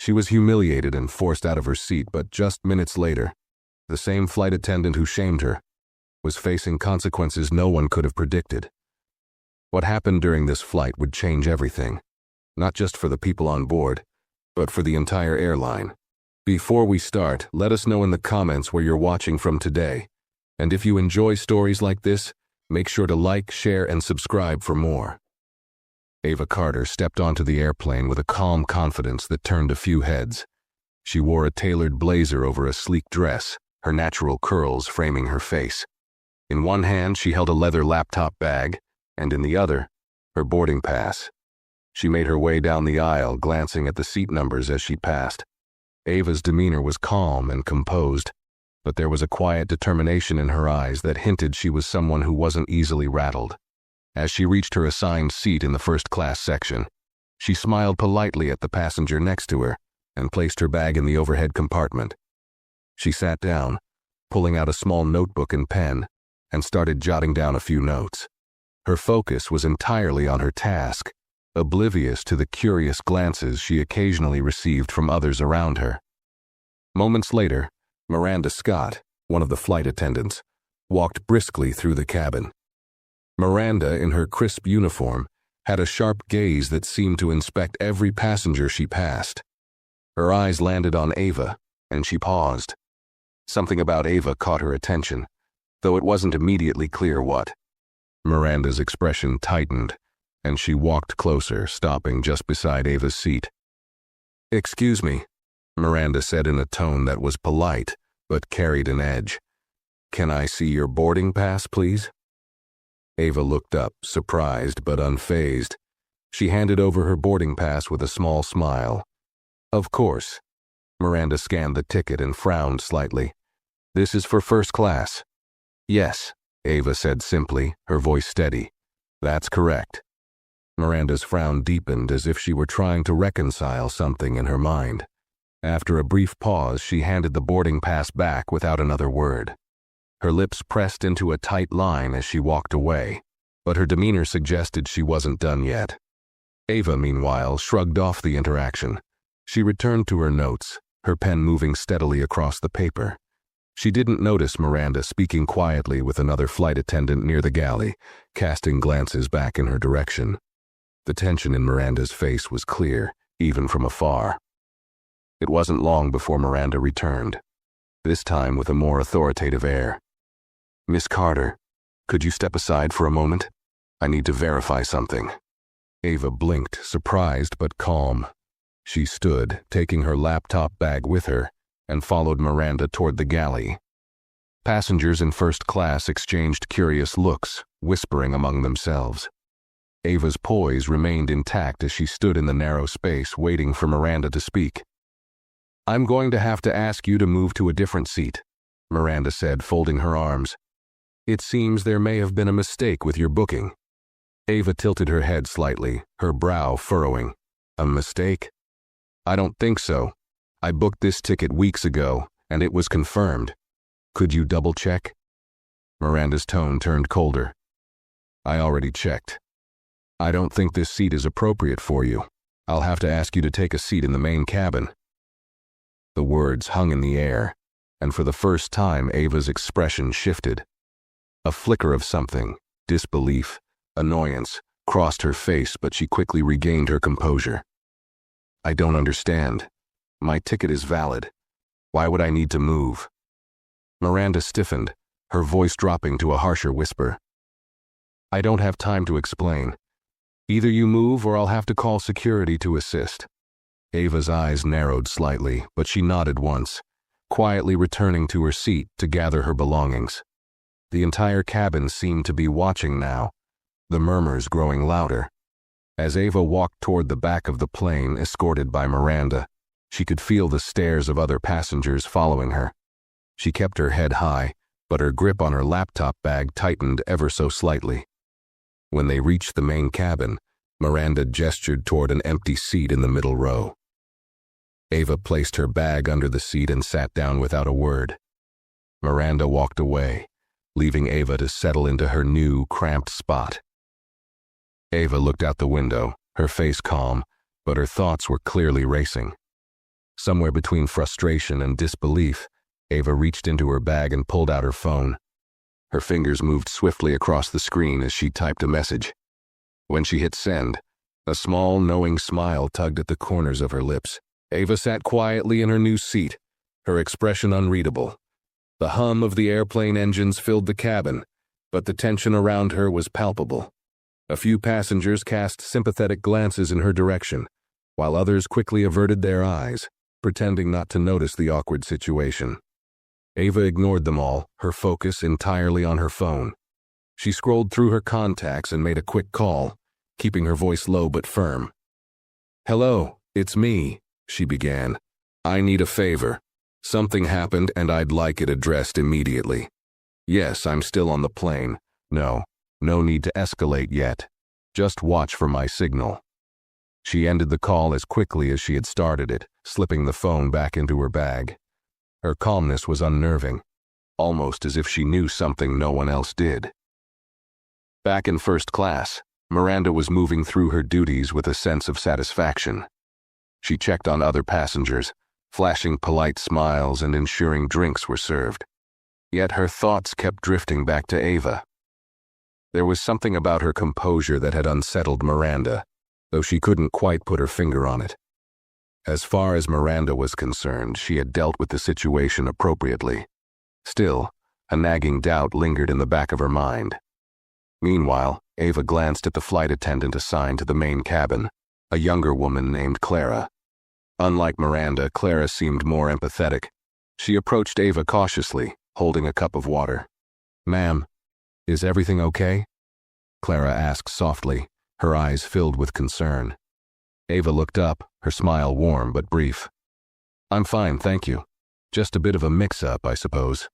She was humiliated and forced out of her seat, but just minutes later, the same flight attendant who shamed her was facing consequences no one could have predicted. What happened during this flight would change everything, not just for the people on board, but for the entire airline. Before we start, let us know in the comments where you're watching from today. And if you enjoy stories like this, make sure to like, share, and subscribe for more. Ava Carter stepped onto the airplane with a calm confidence that turned a few heads. She wore a tailored blazer over a sleek dress, her natural curls framing her face. In one hand, she held a leather laptop bag, and in the other, her boarding pass. She made her way down the aisle, glancing at the seat numbers as she passed. Ava's demeanor was calm and composed, but there was a quiet determination in her eyes that hinted she was someone who wasn't easily rattled. As she reached her assigned seat in the first-class section, she smiled politely at the passenger next to her and placed her bag in the overhead compartment. She sat down, pulling out a small notebook and pen, and started jotting down a few notes. Her focus was entirely on her task, oblivious to the curious glances she occasionally received from others around her. Moments later, Miranda Scott, one of the flight attendants, walked briskly through the cabin. Miranda, in her crisp uniform, had a sharp gaze that seemed to inspect every passenger she passed. Her eyes landed on Ava, and she paused. Something about Ava caught her attention, though it wasn't immediately clear what. Miranda's expression tightened, and she walked closer, stopping just beside Ava's seat. "Excuse me," Miranda said in a tone that was polite, but carried an edge. "Can I see your boarding pass, please?" Ava looked up, surprised but unfazed. She handed over her boarding pass with a small smile. "Of course." Miranda scanned the ticket and frowned slightly. "This is for first class." "Yes," Ava said simply, her voice steady. "That's correct." Miranda's frown deepened as if she were trying to reconcile something in her mind. After a brief pause, she handed the boarding pass back without another word. Her lips pressed into a tight line as she walked away, but her demeanor suggested she wasn't done yet. Ava, meanwhile, shrugged off the interaction. She returned to her notes, her pen moving steadily across the paper. She didn't notice Miranda speaking quietly with another flight attendant near the galley, casting glances back in her direction. The tension in Miranda's face was clear, even from afar. It wasn't long before Miranda returned, this time with a more authoritative air. "Miss Carter, could you step aside for a moment? I need to verify something." Ava blinked, surprised but calm. She stood, taking her laptop bag with her, and followed Miranda toward the galley. Passengers in first class exchanged curious looks, whispering among themselves. Ava's poise remained intact as she stood in the narrow space, waiting for Miranda to speak. "I'm going to have to ask you to move to a different seat," Miranda said, folding her arms. "It seems there may have been a mistake with your booking." Ava tilted her head slightly, her brow furrowing. "A mistake? I don't think so. I booked this ticket weeks ago, and it was confirmed. Could you double-check?" Miranda's tone turned colder. "I already checked. I don't think this seat is appropriate for you. I'll have to ask you to take a seat in the main cabin." The words hung in the air, and for the first time Ava's expression shifted. A flicker of something, disbelief, annoyance, crossed her face, but she quickly regained her composure. "I don't understand. My ticket is valid. Why would I need to move?" Miranda stiffened, her voice dropping to a harsher whisper. "I don't have time to explain. Either you move or I'll have to call security to assist." Ava's eyes narrowed slightly, but she nodded once, quietly returning to her seat to gather her belongings. The entire cabin seemed to be watching now, the murmurs growing louder. As Ava walked toward the back of the plane, escorted by Miranda, she could feel the stares of other passengers following her. She kept her head high, but her grip on her laptop bag tightened ever so slightly. When they reached the main cabin, Miranda gestured toward an empty seat in the middle row. Ava placed her bag under the seat and sat down without a word. Miranda walked away, leaving Ava to settle into her new, cramped spot. Ava looked out the window, her face calm, but her thoughts were clearly racing. Somewhere between frustration and disbelief, Ava reached into her bag and pulled out her phone. Her fingers moved swiftly across the screen as she typed a message. When she hit send, a small, knowing smile tugged at the corners of her lips. Ava sat quietly in her new seat, her expression unreadable. The hum of the airplane engines filled the cabin, but the tension around her was palpable. A few passengers cast sympathetic glances in her direction, while others quickly averted their eyes, pretending not to notice the awkward situation. Ava ignored them all, her focus entirely on her phone. She scrolled through her contacts and made a quick call, keeping her voice low but firm. "Hello, it's me," she began. "I need a favor. Something happened and I'd like it addressed immediately. Yes, I'm still on the plane. No need to escalate yet. Just watch for my signal." She ended the call as quickly as she had started it, slipping the phone back into her bag. Her calmness was unnerving, almost as if she knew something no one else did. Back in first class, Miranda was moving through her duties with a sense of satisfaction. She checked on other passengers, flashing polite smiles and ensuring drinks were served. Yet her thoughts kept drifting back to Ava. There was something about her composure that had unsettled Miranda, though she couldn't quite put her finger on it. As far as Miranda was concerned, she had dealt with the situation appropriately. Still, a nagging doubt lingered in the back of her mind. Meanwhile, Ava glanced at the flight attendant assigned to the main cabin, a younger woman named Clara. Unlike Miranda, Clara seemed more empathetic. She approached Ava cautiously, holding a cup of water. "Ma'am, is everything okay?" Clara asked softly, her eyes filled with concern. Ava looked up, her smile warm but brief. "I'm fine, thank you. Just a bit of a mix-up, I suppose."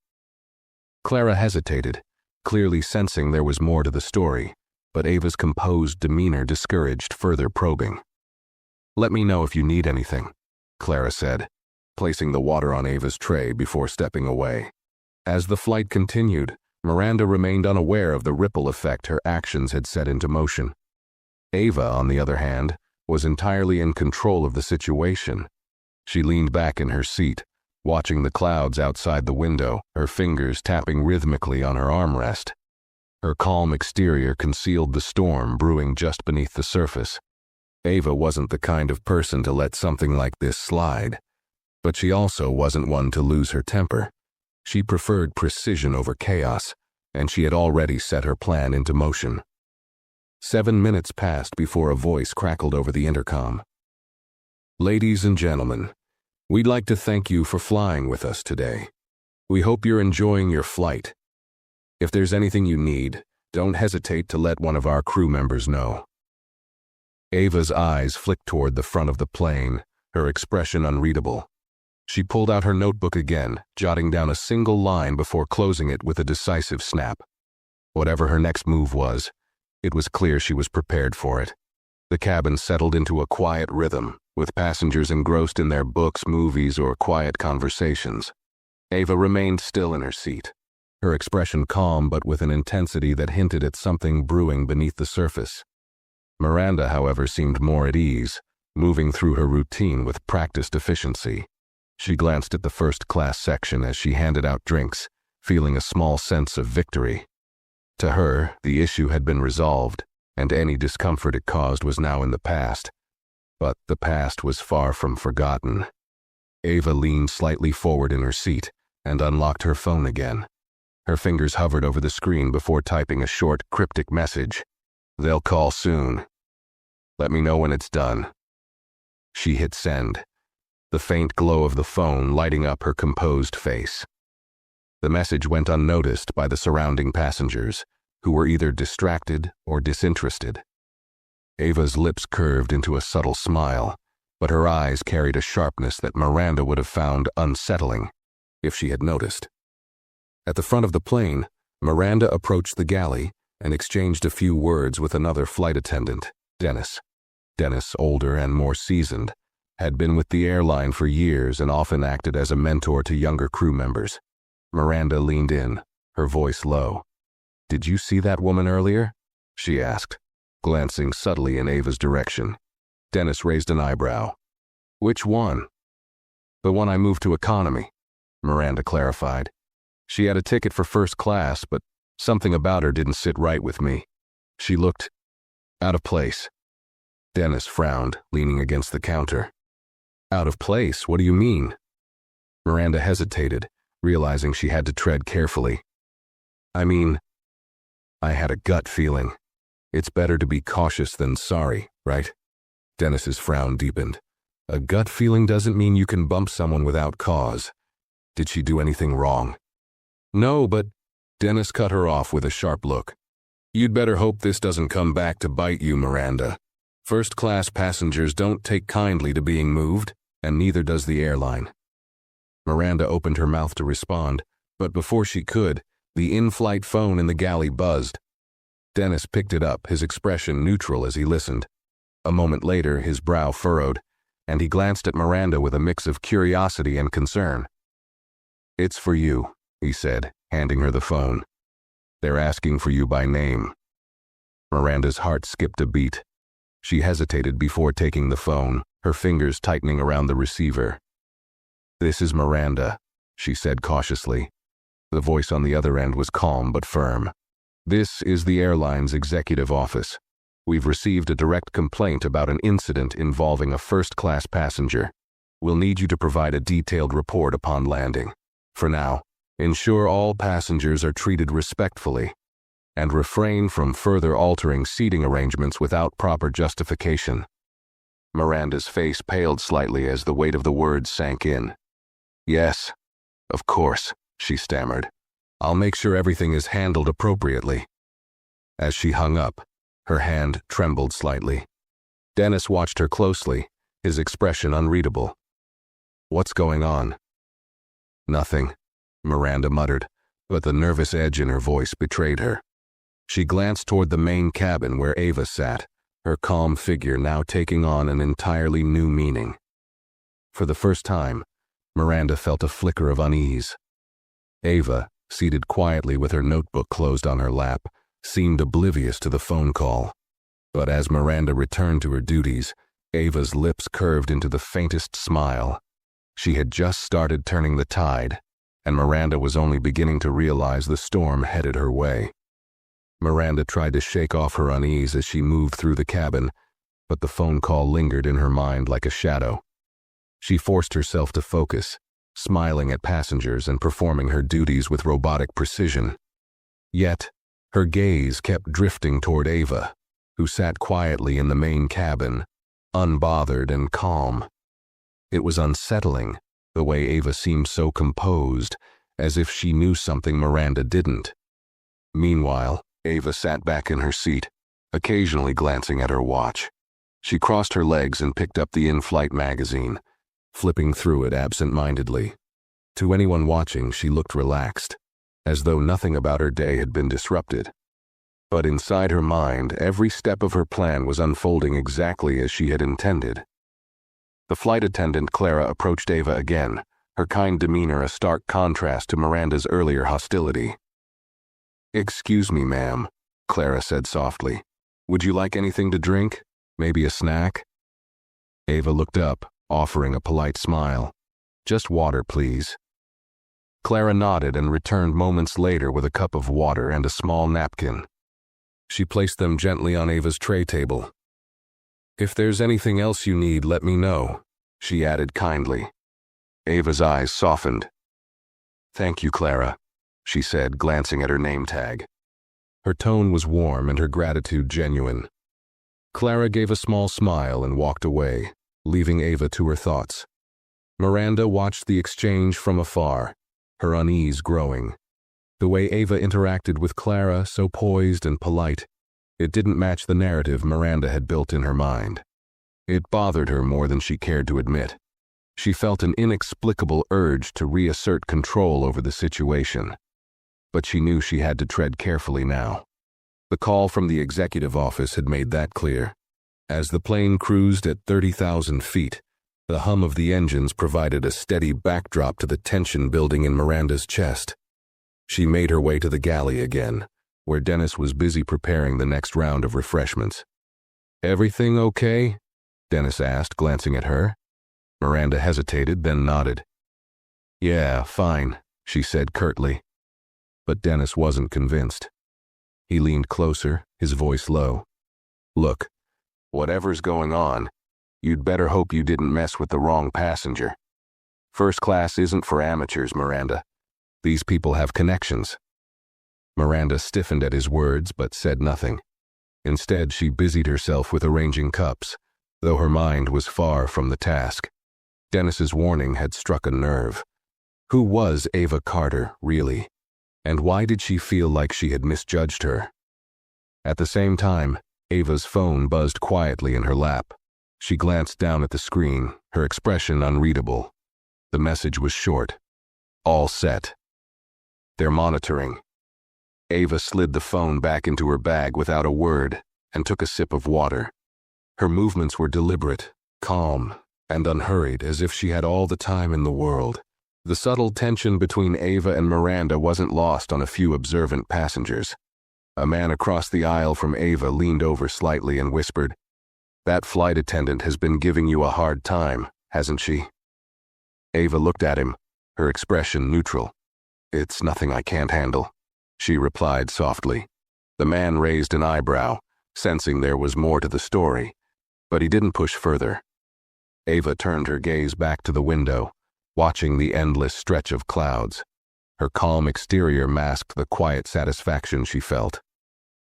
Clara hesitated, clearly sensing there was more to the story, but Ava's composed demeanor discouraged further probing. "Let me know if you need anything," Clara said, placing the water on Ava's tray before stepping away. As the flight continued, Miranda remained unaware of the ripple effect her actions had set into motion. Ava, on the other hand, was entirely in control of the situation. She leaned back in her seat, watching the clouds outside the window, her fingers tapping rhythmically on her armrest. Her calm exterior concealed the storm brewing just beneath the surface. Ava wasn't the kind of person to let something like this slide, but she also wasn't one to lose her temper. She preferred precision over chaos, and she had already set her plan into motion. 7 minutes passed before a voice crackled over the intercom. "Ladies and gentlemen, we'd like to thank you for flying with us today. We hope you're enjoying your flight. If there's anything you need, don't hesitate to let one of our crew members know." Ava's eyes flicked toward the front of the plane, her expression unreadable. She pulled out her notebook again, jotting down a single line before closing it with a decisive snap. Whatever her next move was, it was clear she was prepared for it. The cabin settled into a quiet rhythm, with passengers engrossed in their books, movies, or quiet conversations. Ava remained still in her seat, her expression calm but with an intensity that hinted at something brewing beneath the surface. Miranda, however, seemed more at ease, moving through her routine with practiced efficiency. She glanced at the first-class section as she handed out drinks, feeling a small sense of victory. To her, the issue had been resolved, and any discomfort it caused was now in the past. But the past was far from forgotten. Ava leaned slightly forward in her seat and unlocked her phone again. Her fingers hovered over the screen before typing a short, cryptic message. "They'll call soon. Let me know when it's done." She hit send, the faint glow of the phone lighting up her composed face. The message went unnoticed by the surrounding passengers, who were either distracted or disinterested. Ava's lips curved into a subtle smile, but her eyes carried a sharpness that Miranda would have found unsettling if she had noticed. At the front of the plane, Miranda approached the galley and exchanged a few words with another flight attendant, Dennis. Dennis, older and more seasoned, had been with the airline for years and often acted as a mentor to younger crew members. Miranda leaned in, her voice low. "Did you see that woman earlier?" she asked, glancing subtly in Ava's direction. Dennis raised an eyebrow. "Which one?" The one I moved to economy, Miranda clarified. She had a ticket for first class, but something about her didn't sit right with me. She looked out of place. Dennis frowned, leaning against the counter. Out of place? What do you mean? Miranda hesitated, realizing she had to tread carefully. I mean, I had a gut feeling. It's better to be cautious than sorry, right? Dennis's frown deepened. A gut feeling doesn't mean you can bump someone without cause. Did she do anything wrong? No, but Dennis cut her off with a sharp look. You'd better hope this doesn't come back to bite you, Miranda. First-class passengers don't take kindly to being moved, and neither does the airline. Miranda opened her mouth to respond, but before she could, the in-flight phone in the galley buzzed. Dennis picked it up, his expression neutral as he listened. A moment later, his brow furrowed, and he glanced at Miranda with a mix of curiosity and concern. It's for you, he said, handing her the phone. They're asking for you by name. Miranda's heart skipped a beat. She hesitated before taking the phone, her fingers tightening around the receiver. This is Miranda, she said cautiously. The voice on the other end was calm but firm. This is the airline's executive office. We've received a direct complaint about an incident involving a first-class passenger. We'll need you to provide a detailed report upon landing. For now, ensure all passengers are treated respectfully, and refrain from further altering seating arrangements without proper justification. Miranda's face paled slightly as the weight of the words sank in. Yes, of course, she stammered. I'll make sure everything is handled appropriately. As she hung up, her hand trembled slightly. Dennis watched her closely, his expression unreadable. What's going on? Nothing, Miranda muttered, but the nervous edge in her voice betrayed her. She glanced toward the main cabin where Ava sat, her calm figure now taking on an entirely new meaning. For the first time, Miranda felt a flicker of unease. Ava, seated quietly with her notebook closed on her lap, seemed oblivious to the phone call. But as Miranda returned to her duties, Ava's lips curved into the faintest smile. She had just started turning the tide, and Miranda was only beginning to realize the storm headed her way. Miranda tried to shake off her unease as she moved through the cabin, but the phone call lingered in her mind like a shadow. She forced herself to focus, smiling at passengers and performing her duties with robotic precision. Yet, her gaze kept drifting toward Ava, who sat quietly in the main cabin, unbothered and calm. It was unsettling, the way Ava seemed so composed, as if she knew something Miranda didn't. Meanwhile, Ava sat back in her seat, occasionally glancing at her watch. She crossed her legs and picked up the in-flight magazine, flipping through it absent-mindedly. To anyone watching, she looked relaxed, as though nothing about her day had been disrupted. But inside her mind, every step of her plan was unfolding exactly as she had intended. The flight attendant Clara approached Ava again, her kind demeanor a stark contrast to Miranda's earlier hostility. "Excuse me, ma'am," Clara said softly. "Would you like anything to drink? Maybe a snack?" Ava looked up, offering a polite smile. "Just water, please." Clara nodded and returned moments later with a cup of water and a small napkin. She placed them gently on Ava's tray table. "If there's anything else you need, let me know," she added kindly. Ava's eyes softened. "Thank you, Clara," she said, glancing at her name tag. Her tone was warm and her gratitude genuine. Clara gave a small smile and walked away, leaving Ava to her thoughts. Miranda watched the exchange from afar, her unease growing. The way Ava interacted with Clara, so poised and polite, it didn't match the narrative Miranda had built in her mind. It bothered her more than she cared to admit. She felt an inexplicable urge to reassert control over the situation. But she knew she had to tread carefully now. The call from the executive office had made that clear. As the plane cruised at 30,000 feet, the hum of the engines provided a steady backdrop to the tension building in Miranda's chest. She made her way to the galley again, where Dennis was busy preparing the next round of refreshments. "Everything okay?" Dennis asked, glancing at her. Miranda hesitated, then nodded. Yeah, fine, she said curtly. But Dennis wasn't convinced. He leaned closer, his voice low. Look, whatever's going on, you'd better hope you didn't mess with the wrong passenger. First class isn't for amateurs, Miranda. These people have connections. Miranda stiffened at his words but said nothing. Instead, she busied herself with arranging cups, though her mind was far from the task. Dennis's warning had struck a nerve. Who was Ava Carter, really? And why did she feel like she had misjudged her? At the same time, Ava's phone buzzed quietly in her lap. She glanced down at the screen, her expression unreadable. The message was short. All set. They're monitoring. Ava slid the phone back into her bag without a word and took a sip of water. Her movements were deliberate, calm, and unhurried, as if she had all the time in the world. The subtle tension between Ava and Miranda wasn't lost on a few observant passengers. A man across the aisle from Ava leaned over slightly and whispered, "That flight attendant has been giving you a hard time, hasn't she?" Ava looked at him, her expression neutral. "It's nothing I can't handle," she replied softly. The man raised an eyebrow, sensing there was more to the story, but he didn't push further. Ava turned her gaze back to the window, watching the endless stretch of clouds. Her calm exterior masked the quiet satisfaction she felt.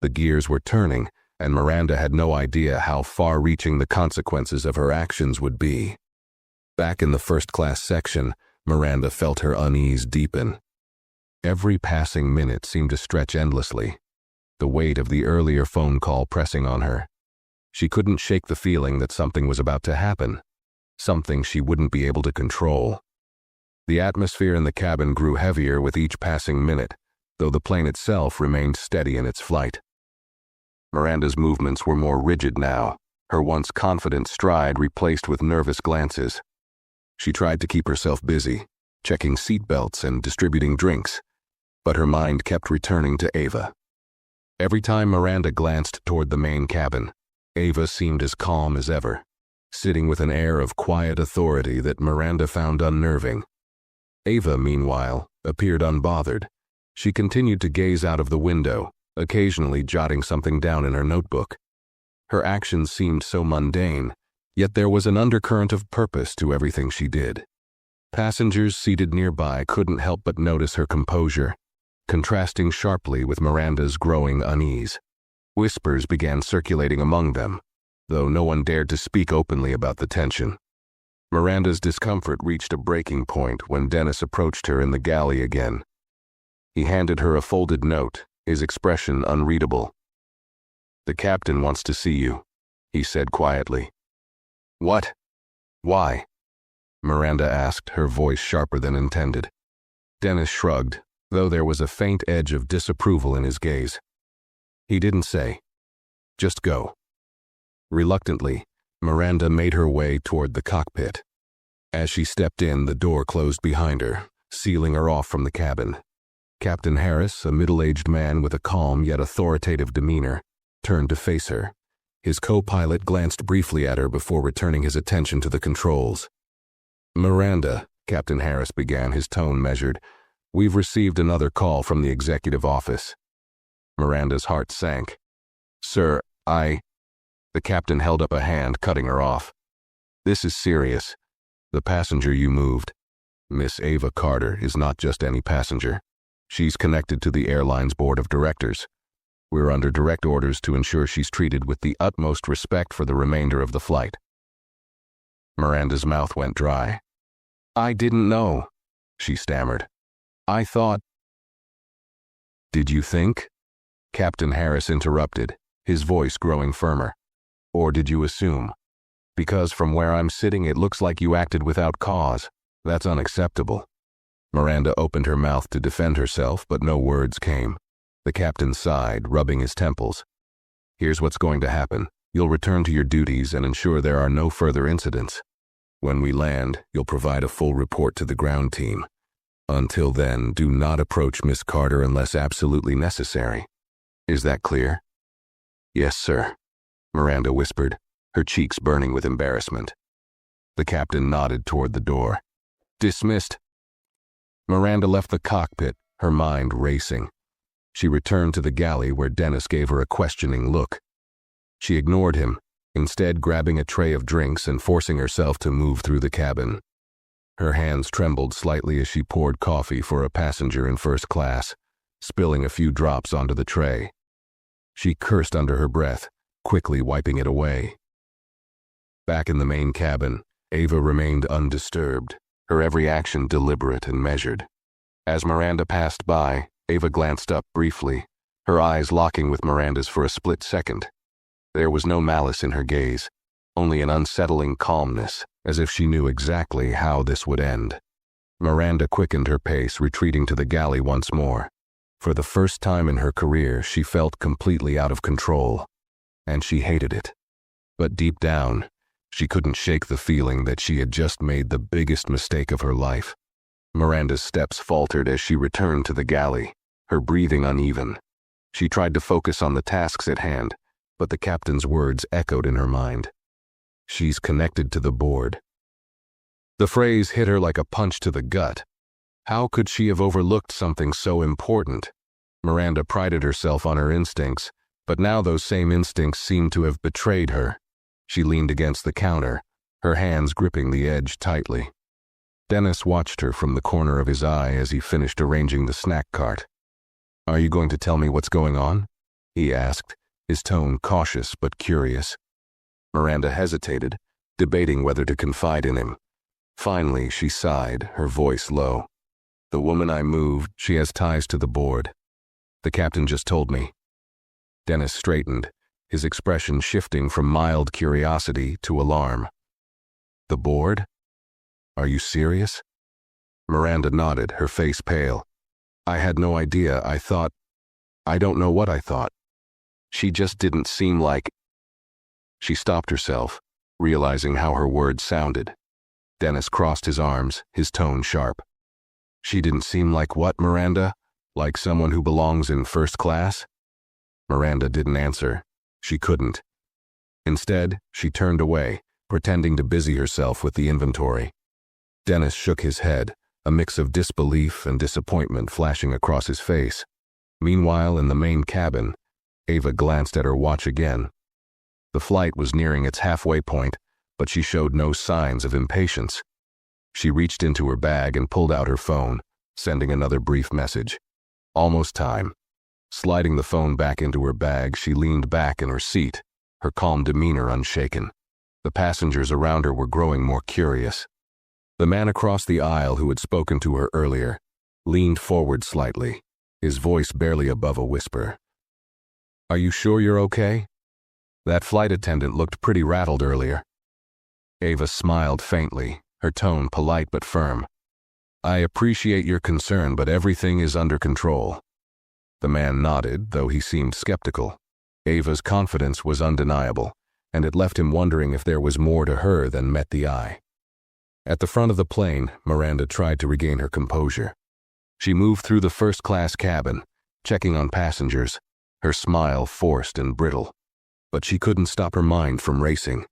The gears were turning, and Miranda had no idea how far-reaching the consequences of her actions would be. Back in the first-class section, Miranda felt her unease deepen. Every passing minute seemed to stretch endlessly, the weight of the earlier phone call pressing on her. She couldn't shake the feeling that something was about to happen, something she wouldn't be able to control. The atmosphere in the cabin grew heavier with each passing minute, though the plane itself remained steady in its flight. Miranda's movements were more rigid now, her once confident stride replaced with nervous glances. She tried to keep herself busy, checking seatbelts and distributing drinks, but her mind kept returning to Ava. Every time Miranda glanced toward the main cabin, Ava seemed as calm as ever, sitting with an air of quiet authority that Miranda found unnerving. Ava, meanwhile, appeared unbothered. She continued to gaze out of the window, occasionally jotting something down in her notebook. Her actions seemed so mundane, yet there was an undercurrent of purpose to everything she did. Passengers seated nearby couldn't help but notice her composure, contrasting sharply with Miranda's growing unease. Whispers began circulating among them, though no one dared to speak openly about the tension. Miranda's discomfort reached a breaking point when Dennis approached her in the galley again. He handed her a folded note, his expression unreadable. "The captain wants to see you," he said quietly. "What? Why?" Miranda asked, her voice sharper than intended. Dennis shrugged, though there was a faint edge of disapproval in his gaze. He didn't say. "Just go." Reluctantly, Miranda made her way toward the cockpit. As she stepped in, the door closed behind her, sealing her off from the cabin. Captain Harris, a middle-aged man with a calm yet authoritative demeanor, turned to face her. His co-pilot glanced briefly at her before returning his attention to the controls. "Miranda," Captain Harris began, his tone measured, "we've received another call from the executive office." Miranda's heart sank. "Sir, The captain held up a hand, cutting her off. "This is serious. The passenger you moved, Miss Ava Carter, is not just any passenger. She's connected to the airline's board of directors. We're under direct orders to ensure she's treated with the utmost respect for the remainder of the flight." Miranda's mouth went dry. "I didn't know," she stammered. "I thought—" "Did you think?" Captain Harris interrupted, his voice growing firmer. "Or did you assume? Because from where I'm sitting it looks like you acted without cause. That's unacceptable." Miranda opened her mouth to defend herself, but no words came. The captain sighed, rubbing his temples. "Here's what's going to happen. You'll return to your duties and ensure there are no further incidents. When we land, you'll provide a full report to the ground team. Until then, do not approach Miss Carter unless absolutely necessary. Is that clear?" "Yes, sir," Miranda whispered, her cheeks burning with embarrassment. The captain nodded toward the door. Dismissed. Miranda left the cockpit, her mind racing. She returned to the galley where Dennis gave her a questioning look. She ignored him, instead grabbing a tray of drinks and forcing herself to move through the cabin. Her hands trembled slightly as she poured coffee for a passenger in first class, spilling a few drops onto the tray. She cursed under her breath, quickly wiping it away. Back in the main cabin, Ava remained undisturbed, her every action deliberate and measured. As Miranda passed by, Ava glanced up briefly, her eyes locking with Miranda's for a split second. There was no malice in her gaze, only an unsettling calmness, as if she knew exactly how this would end. Miranda quickened her pace, retreating to the galley once more. For the first time in her career, she felt completely out of control, and she hated it. But deep down, she couldn't shake the feeling that she had just made the biggest mistake of her life. Miranda's steps faltered as she returned to the galley, her breathing uneven. She tried to focus on the tasks at hand, but the captain's words echoed in her mind. She's connected to the board. The phrase hit her like a punch to the gut. How could she have overlooked something so important? Miranda prided herself on her instincts, but now those same instincts seemed to have betrayed her. She leaned against the counter, her hands gripping the edge tightly. Dennis watched her from the corner of his eye as he finished arranging the snack cart. Are you going to tell me what's going on? He asked, his tone cautious but curious. Miranda hesitated, debating whether to confide in him. Finally, she sighed, her voice low. The woman I moved, she has ties to the board. The captain just told me. Dennis straightened, his expression shifting from mild curiosity to alarm. The board? Are you serious? Miranda nodded, her face pale. I had no idea. I don't know what I thought. She just didn't seem like... She stopped herself, realizing how her words sounded. Dennis crossed his arms, his tone sharp. She didn't seem like what, Miranda? Like someone who belongs in first class? Miranda didn't answer. She couldn't. Instead, she turned away, pretending to busy herself with the inventory. Dennis shook his head, a mix of disbelief and disappointment flashing across his face. Meanwhile, in the main cabin, Ava glanced at her watch again. The flight was nearing its halfway point, but she showed no signs of impatience. She reached into her bag and pulled out her phone, sending another brief message. Almost time. Sliding the phone back into her bag, she leaned back in her seat, her calm demeanor unshaken. The passengers around her were growing more curious. The man across the aisle who had spoken to her earlier leaned forward slightly, his voice barely above a whisper. Are you sure you're okay? That flight attendant looked pretty rattled earlier. Ava smiled faintly, her tone polite but firm. I appreciate your concern, but everything is under control. The man nodded, though he seemed skeptical. Ava's confidence was undeniable, and it left him wondering if there was more to her than met the eye. At the front of the plane, Miranda tried to regain her composure. She moved through the first-class cabin, checking on passengers, her smile forced and brittle. But she couldn't stop her mind from racing.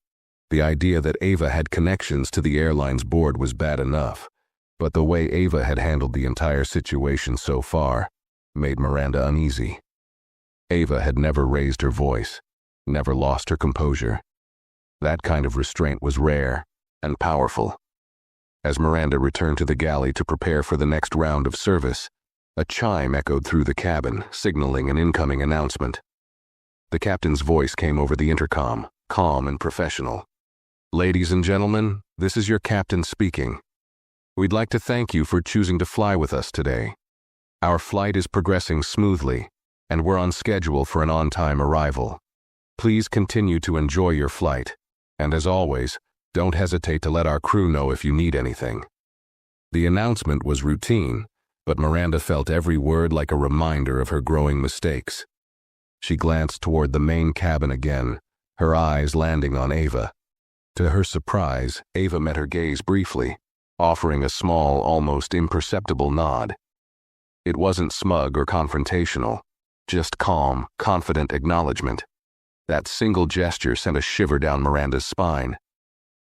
The idea that Ava had connections to the airline's board was bad enough, but the way Ava had handled the entire situation so far made Miranda uneasy. Ava had never raised her voice, never lost her composure. That kind of restraint was rare and powerful. As Miranda returned to the galley to prepare for the next round of service, a chime echoed through the cabin, signaling an incoming announcement. The captain's voice came over the intercom, calm and professional. Ladies and gentlemen, this is your captain speaking. We'd like to thank you for choosing to fly with us today. Our flight is progressing smoothly, and we're on schedule for an on-time arrival. Please continue to enjoy your flight, and as always, don't hesitate to let our crew know if you need anything. The announcement was routine, but Miranda felt every word like a reminder of her growing mistakes. She glanced toward the main cabin again, her eyes landing on Ava. To her surprise, Ava met her gaze briefly, offering a small, almost imperceptible nod. It wasn't smug or confrontational, just calm, confident acknowledgement. That single gesture sent a shiver down Miranda's spine.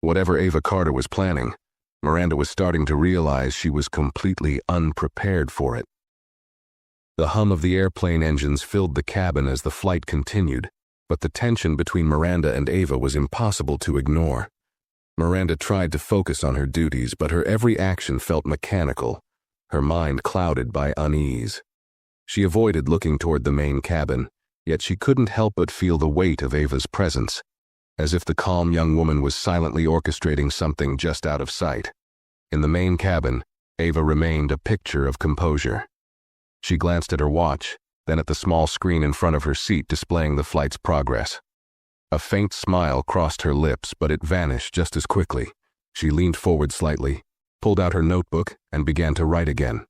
Whatever Ava Carter was planning, Miranda was starting to realize she was completely unprepared for it. The hum of the airplane engines filled the cabin as the flight continued, but the tension between Miranda and Ava was impossible to ignore. Miranda tried to focus on her duties, but her every action felt mechanical, her mind clouded by unease. She avoided looking toward the main cabin, yet she couldn't help but feel the weight of Ava's presence, as if the calm young woman was silently orchestrating something just out of sight. In the main cabin, Ava remained a picture of composure. She glanced at her watch, then at the small screen in front of her seat displaying the flight's progress. A faint smile crossed her lips, but it vanished just as quickly. She leaned forward slightly, pulled out her notebook, and began to write again.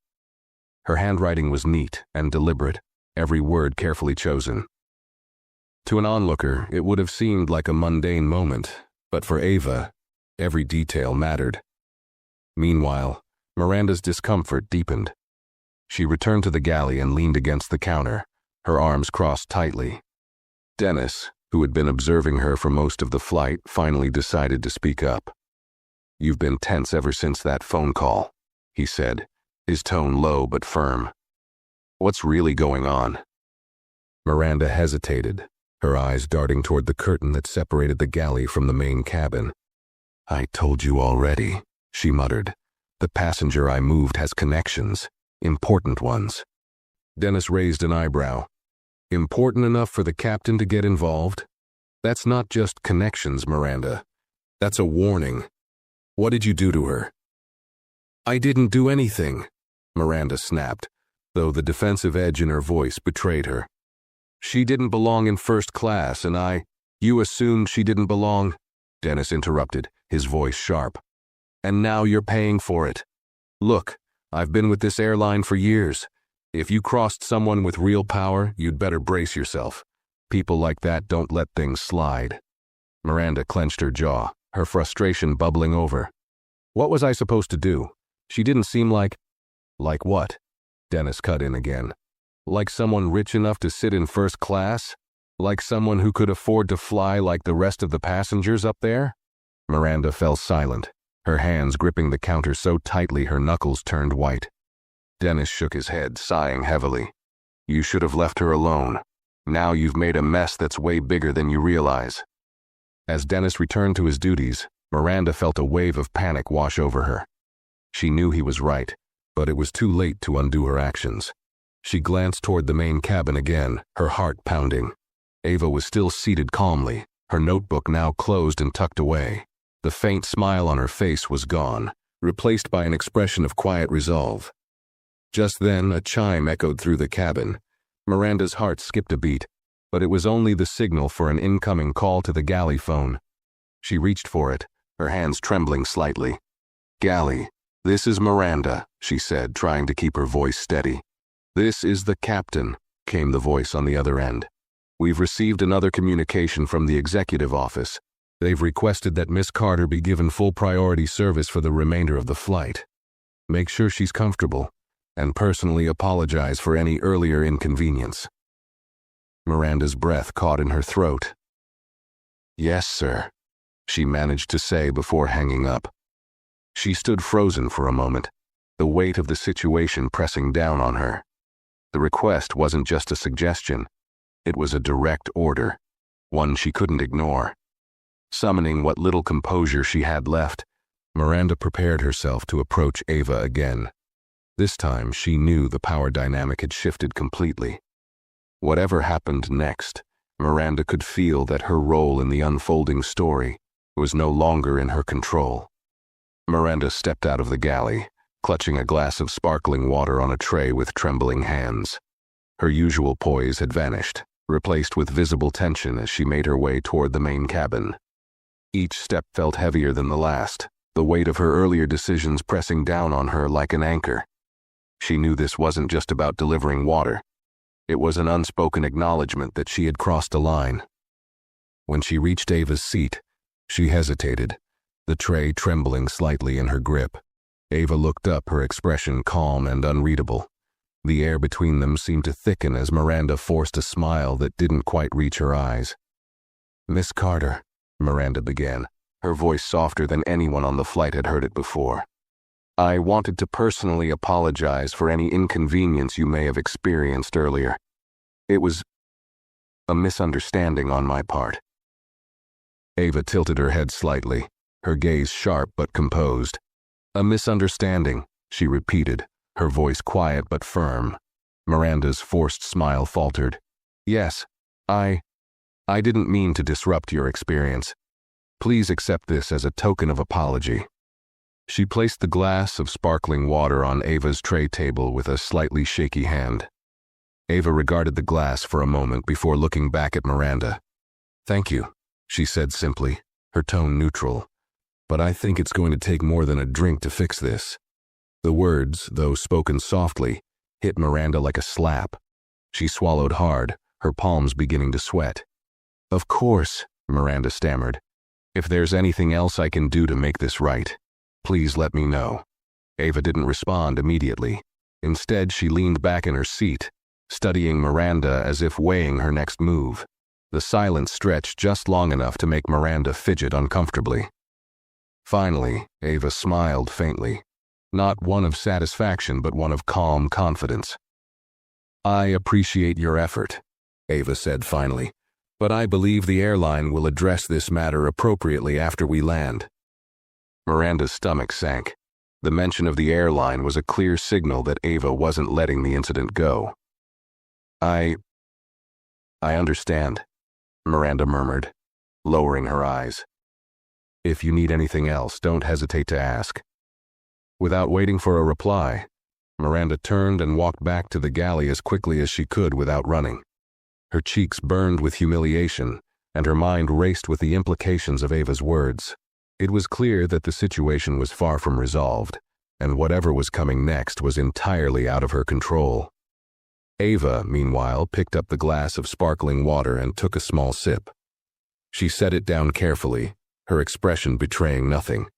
Her handwriting was neat and deliberate, every word carefully chosen. To an onlooker, it would have seemed like a mundane moment, but for Ava, every detail mattered. Meanwhile, Miranda's discomfort deepened. She returned to the galley and leaned against the counter, her arms crossed tightly. Dennis, who had been observing her for most of the flight, finally decided to speak up. "You've been tense ever since that phone call," he said, his tone low but firm. "What's really going on?" Miranda hesitated, her eyes darting toward the curtain that separated the galley from the main cabin. "I told you already," she muttered. "The passenger I moved has connections, important ones." Dennis raised an eyebrow. "Important enough for the captain to get involved? That's not just connections, Miranda. That's a warning. What did you do to her?" "I didn't do anything," Miranda snapped, though the defensive edge in her voice betrayed her. "She didn't belong in first class, and You assumed she didn't belong?" Dennis interrupted, his voice sharp. "And now you're paying for it. Look, I've been with this airline for years. If you crossed someone with real power, you'd better brace yourself. People like that don't let things slide." Miranda clenched her jaw, her frustration bubbling over. "What was I supposed to do? She didn't seem like—" "Like what?" Dennis cut in again. "Like someone rich enough to sit in first class? Like someone who could afford to fly like the rest of the passengers up there?" Miranda fell silent, her hands gripping the counter so tightly her knuckles turned white. Dennis shook his head, sighing heavily. "You should have left her alone. Now you've made a mess that's way bigger than you realize." As Dennis returned to his duties, Miranda felt a wave of panic wash over her. She knew he was right, but it was too late to undo her actions. She glanced toward the main cabin again, her heart pounding. Ava was still seated calmly, her notebook now closed and tucked away. The faint smile on her face was gone, replaced by an expression of quiet resolve. Just then, a chime echoed through the cabin. Miranda's heart skipped a beat, but it was only the signal for an incoming call to the galley phone. She reached for it, her hands trembling slightly. "Galley, this is Miranda," she said, trying to keep her voice steady. "This is the captain," came the voice on the other end. "We've received another communication from the executive office. They've requested that Miss Carter be given full priority service for the remainder of the flight. Make sure she's comfortable, and personally apologize for any earlier inconvenience." Miranda's breath caught in her throat. "Yes, sir," she managed to say before hanging up. She stood frozen for a moment, the weight of the situation pressing down on her. The request wasn't just a suggestion. It was a direct order, one she couldn't ignore. Summoning what little composure she had left, Miranda prepared herself to approach Ava again. This time, she knew the power dynamic had shifted completely. Whatever happened next, Miranda could feel that her role in the unfolding story was no longer in her control. Miranda stepped out of the galley, clutching a glass of sparkling water on a tray with trembling hands. Her usual poise had vanished, replaced with visible tension as she made her way toward the main cabin. Each step felt heavier than the last, the weight of her earlier decisions pressing down on her like an anchor. She knew this wasn't just about delivering water. It was an unspoken acknowledgement that she had crossed a line. When she reached Ava's seat, she hesitated, the tray trembling slightly in her grip. Ava looked up, her expression calm and unreadable. The air between them seemed to thicken as Miranda forced a smile that didn't quite reach her eyes. "Miss Carter," Miranda began. her voice softer than anyone on the flight had heard it before. "I wanted to personally apologize for any inconvenience you may have experienced earlier. It was a misunderstanding on my part." Ava tilted her head slightly, her gaze sharp but composed. "A misunderstanding," she repeated, her voice quiet but firm. Miranda's forced smile faltered. "Yes, I didn't mean to disrupt your experience. Please accept this as a token of apology." She placed the glass of sparkling water on Ava's tray table with a slightly shaky hand. Ava regarded the glass for a moment before looking back at Miranda. "Thank you," she said simply, her tone neutral. "But I think it's going to take more than a drink to fix this." The words, though spoken softly, hit Miranda like a slap. She swallowed hard, her palms beginning to sweat. "Of course," Miranda stammered. "If there's anything else I can do to make this right, please let me know." Ava didn't respond immediately. Instead, she leaned back in her seat, studying Miranda as if weighing her next move. The silence stretched just long enough to make Miranda fidget uncomfortably. Finally, Ava smiled faintly, not one of satisfaction but one of calm confidence. "I appreciate your effort," Ava said finally, "but I believe the airline will address this matter appropriately after we land." Miranda's stomach sank. The mention of the airline was a clear signal that Ava wasn't letting the incident go. I understand," Miranda murmured, lowering her eyes. "If you need anything else, don't hesitate to ask." Without waiting for a reply, Miranda turned and walked back to the galley as quickly as she could without running. Her cheeks burned with humiliation, and her mind raced with the implications of Ava's words. It was clear that the situation was far from resolved, and whatever was coming next was entirely out of her control. Ava, meanwhile, picked up the glass of sparkling water and took a small sip. She set it down carefully, her expression betraying nothing.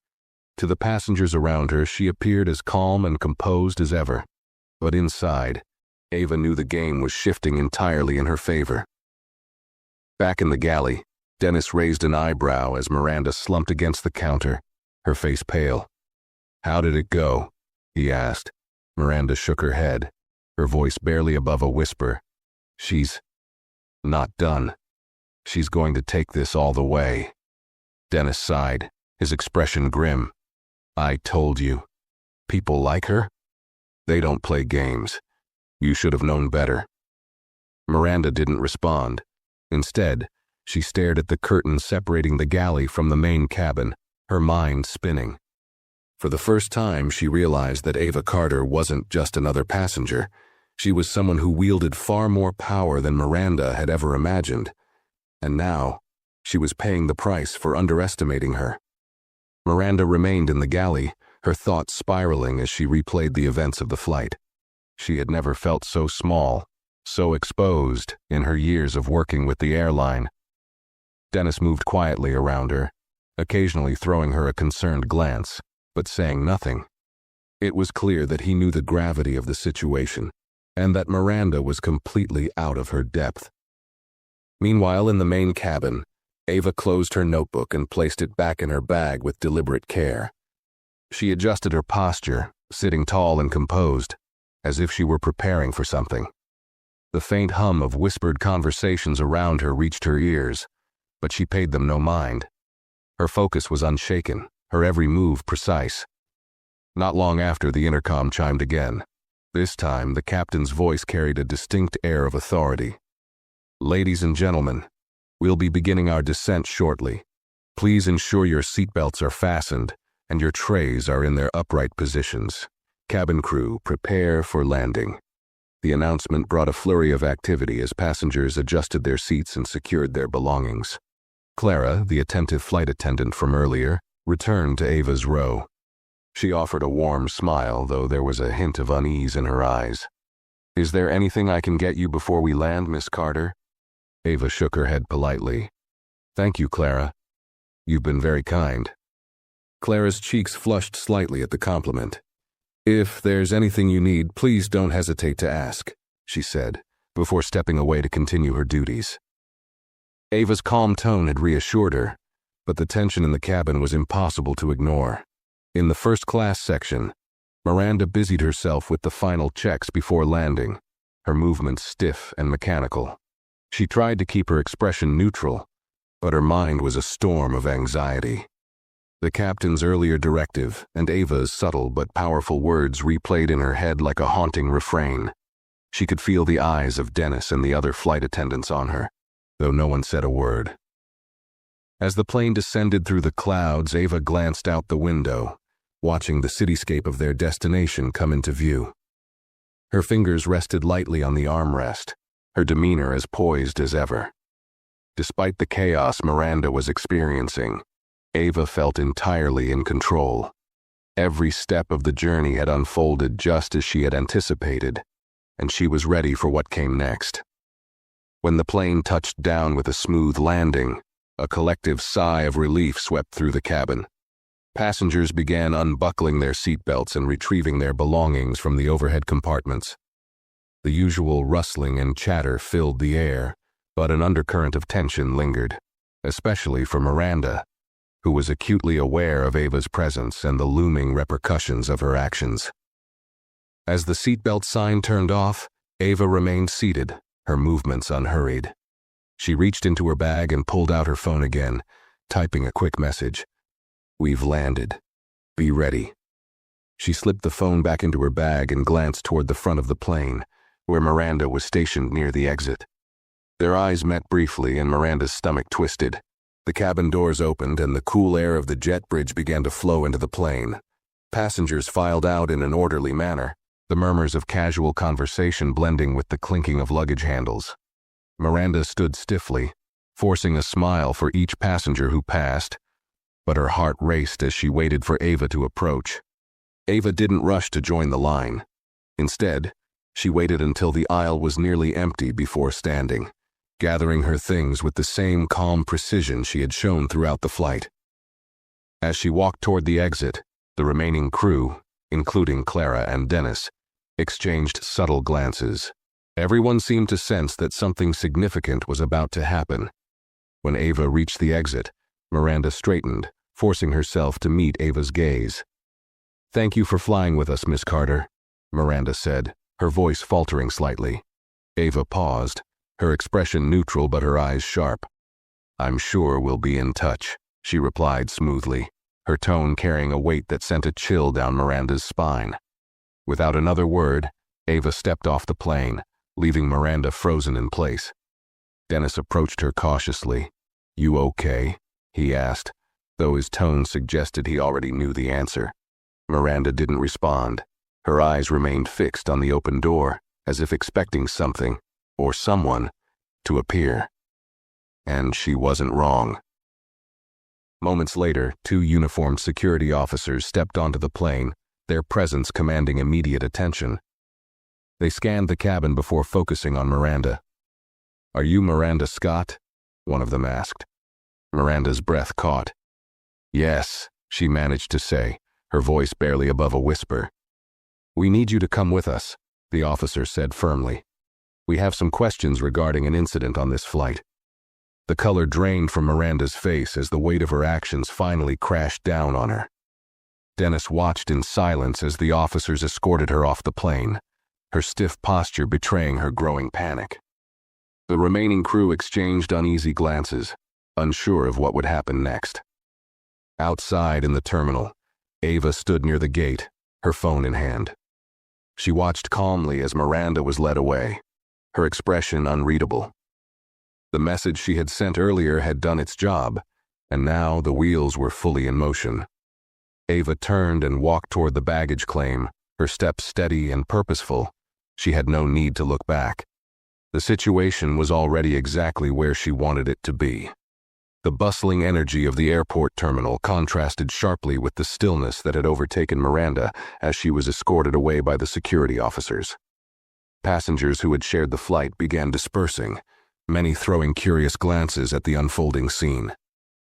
To the passengers around her, she appeared as calm and composed as ever. But inside, Ava knew the game was shifting entirely in her favor. Back in the galley, Dennis raised an eyebrow as Miranda slumped against the counter, her face pale. "How did it go?" he asked. Miranda shook her head, her voice barely above a whisper. "She's not done. She's going to take this all the way." Dennis sighed, his expression grim. "I told you. People like her? They don't play games. You should have known better." Miranda didn't respond. Instead, she stared at the curtain separating the galley from the main cabin, her mind spinning. For the first time, she realized that Ava Carter wasn't just another passenger. She was someone who wielded far more power than Miranda had ever imagined. And now, she was paying the price for underestimating her. Miranda remained in the galley, her thoughts spiraling as she replayed the events of the flight. She had never felt so small, so exposed in her years of working with the airline. Dennis moved quietly around her, occasionally throwing her a concerned glance, but saying nothing. It was clear that he knew the gravity of the situation, and that Miranda was completely out of her depth. Meanwhile, in the main cabin, Ava closed her notebook and placed it back in her bag with deliberate care. She adjusted her posture, sitting tall and composed, as if she were preparing for something. The faint hum of whispered conversations around her reached her ears, but she paid them no mind. Her focus was unshaken, her every move precise. Not long after, the intercom chimed again. This time, the captain's voice carried a distinct air of authority. "Ladies and gentlemen, we'll be beginning our descent shortly. Please ensure your seatbelts are fastened and your trays are in their upright positions. Cabin crew, prepare for landing." The announcement brought a flurry of activity as passengers adjusted their seats and secured their belongings. Clara, the attentive flight attendant from earlier, returned to Ava's row. She offered a warm smile, though there was a hint of unease in her eyes. "Is there anything I can get you before we land, Miss Carter?" Ava shook her head politely. "Thank you, Clara. You've been very kind." Clara's cheeks flushed slightly at the compliment. "If there's anything you need, please don't hesitate to ask," she said, before stepping away to continue her duties. Ava's calm tone had reassured her, but the tension in the cabin was impossible to ignore. In the first-class section, Miranda busied herself with the final checks before landing, her movements stiff and mechanical. She tried to keep her expression neutral, but her mind was a storm of anxiety. The captain's earlier directive and Ava's subtle but powerful words replayed in her head like a haunting refrain. She could feel the eyes of Dennis and the other flight attendants on her, though no one said a word. As the plane descended through the clouds, Ava glanced out the window, watching the cityscape of their destination come into view. Her fingers rested lightly on the armrest, her demeanor as poised as ever. Despite the chaos Miranda was experiencing, Ava felt entirely in control. Every step of the journey had unfolded just as she had anticipated, and she was ready for what came next. When the plane touched down with a smooth landing, a collective sigh of relief swept through the cabin. Passengers began unbuckling their seatbelts and retrieving their belongings from the overhead compartments. The usual rustling and chatter filled the air, but an undercurrent of tension lingered, especially for Miranda, who was acutely aware of Ava's presence and the looming repercussions of her actions. As the seatbelt sign turned off, Ava remained seated, her movements unhurried. She reached into her bag and pulled out her phone again, typing a quick message. "We've landed. Be ready." She slipped the phone back into her bag and glanced toward the front of the plane, where Miranda was stationed near the exit. Their eyes met briefly and Miranda's stomach twisted. The cabin doors opened and the cool air of the jet bridge began to flow into the plane. Passengers filed out in an orderly manner, the murmurs of casual conversation blending with the clinking of luggage handles. Miranda stood stiffly, forcing a smile for each passenger who passed, but her heart raced as she waited for Ava to approach. Ava didn't rush to join the line. Instead, she waited until the aisle was nearly empty before standing, gathering her things with the same calm precision she had shown throughout the flight. As she walked toward the exit, the remaining crew, including Clara and Dennis, exchanged subtle glances. Everyone seemed to sense that something significant was about to happen. When Ava reached the exit, Miranda straightened, forcing herself to meet Ava's gaze. "Thank you for flying with us, Miss Carter," Miranda said, her voice faltering slightly. Ava paused, her expression neutral but her eyes sharp. "I'm sure we'll be in touch," she replied smoothly, her tone carrying a weight that sent a chill down Miranda's spine. Without another word, Ava stepped off the plane, leaving Miranda frozen in place. Dennis approached her cautiously. "You okay?" he asked, though his tone suggested he already knew the answer. Miranda didn't respond. Her eyes remained fixed on the open door, as if expecting something, or someone, to appear. And she wasn't wrong. Moments later, 2 uniformed security officers stepped onto the plane, their presence commanding immediate attention. They scanned the cabin before focusing on Miranda. "Are you Miranda Scott?" one of them asked. Miranda's breath caught. "Yes," she managed to say, her voice barely above a whisper. "We need you to come with us," the officer said firmly. "We have some questions regarding an incident on this flight." The color drained from Miranda's face as the weight of her actions finally crashed down on her. Dennis watched in silence as the officers escorted her off the plane, her stiff posture betraying her growing panic. The remaining crew exchanged uneasy glances, unsure of what would happen next. Outside in the terminal, Ava stood near the gate, her phone in hand. She watched calmly as Miranda was led away, her expression unreadable. The message she had sent earlier had done its job, and now the wheels were fully in motion. Ava turned and walked toward the baggage claim, her steps steady and purposeful. She had no need to look back. The situation was already exactly where she wanted it to be. The bustling energy of the airport terminal contrasted sharply with the stillness that had overtaken Miranda as she was escorted away by the security officers. Passengers who had shared the flight began dispersing, many throwing curious glances at the unfolding scene.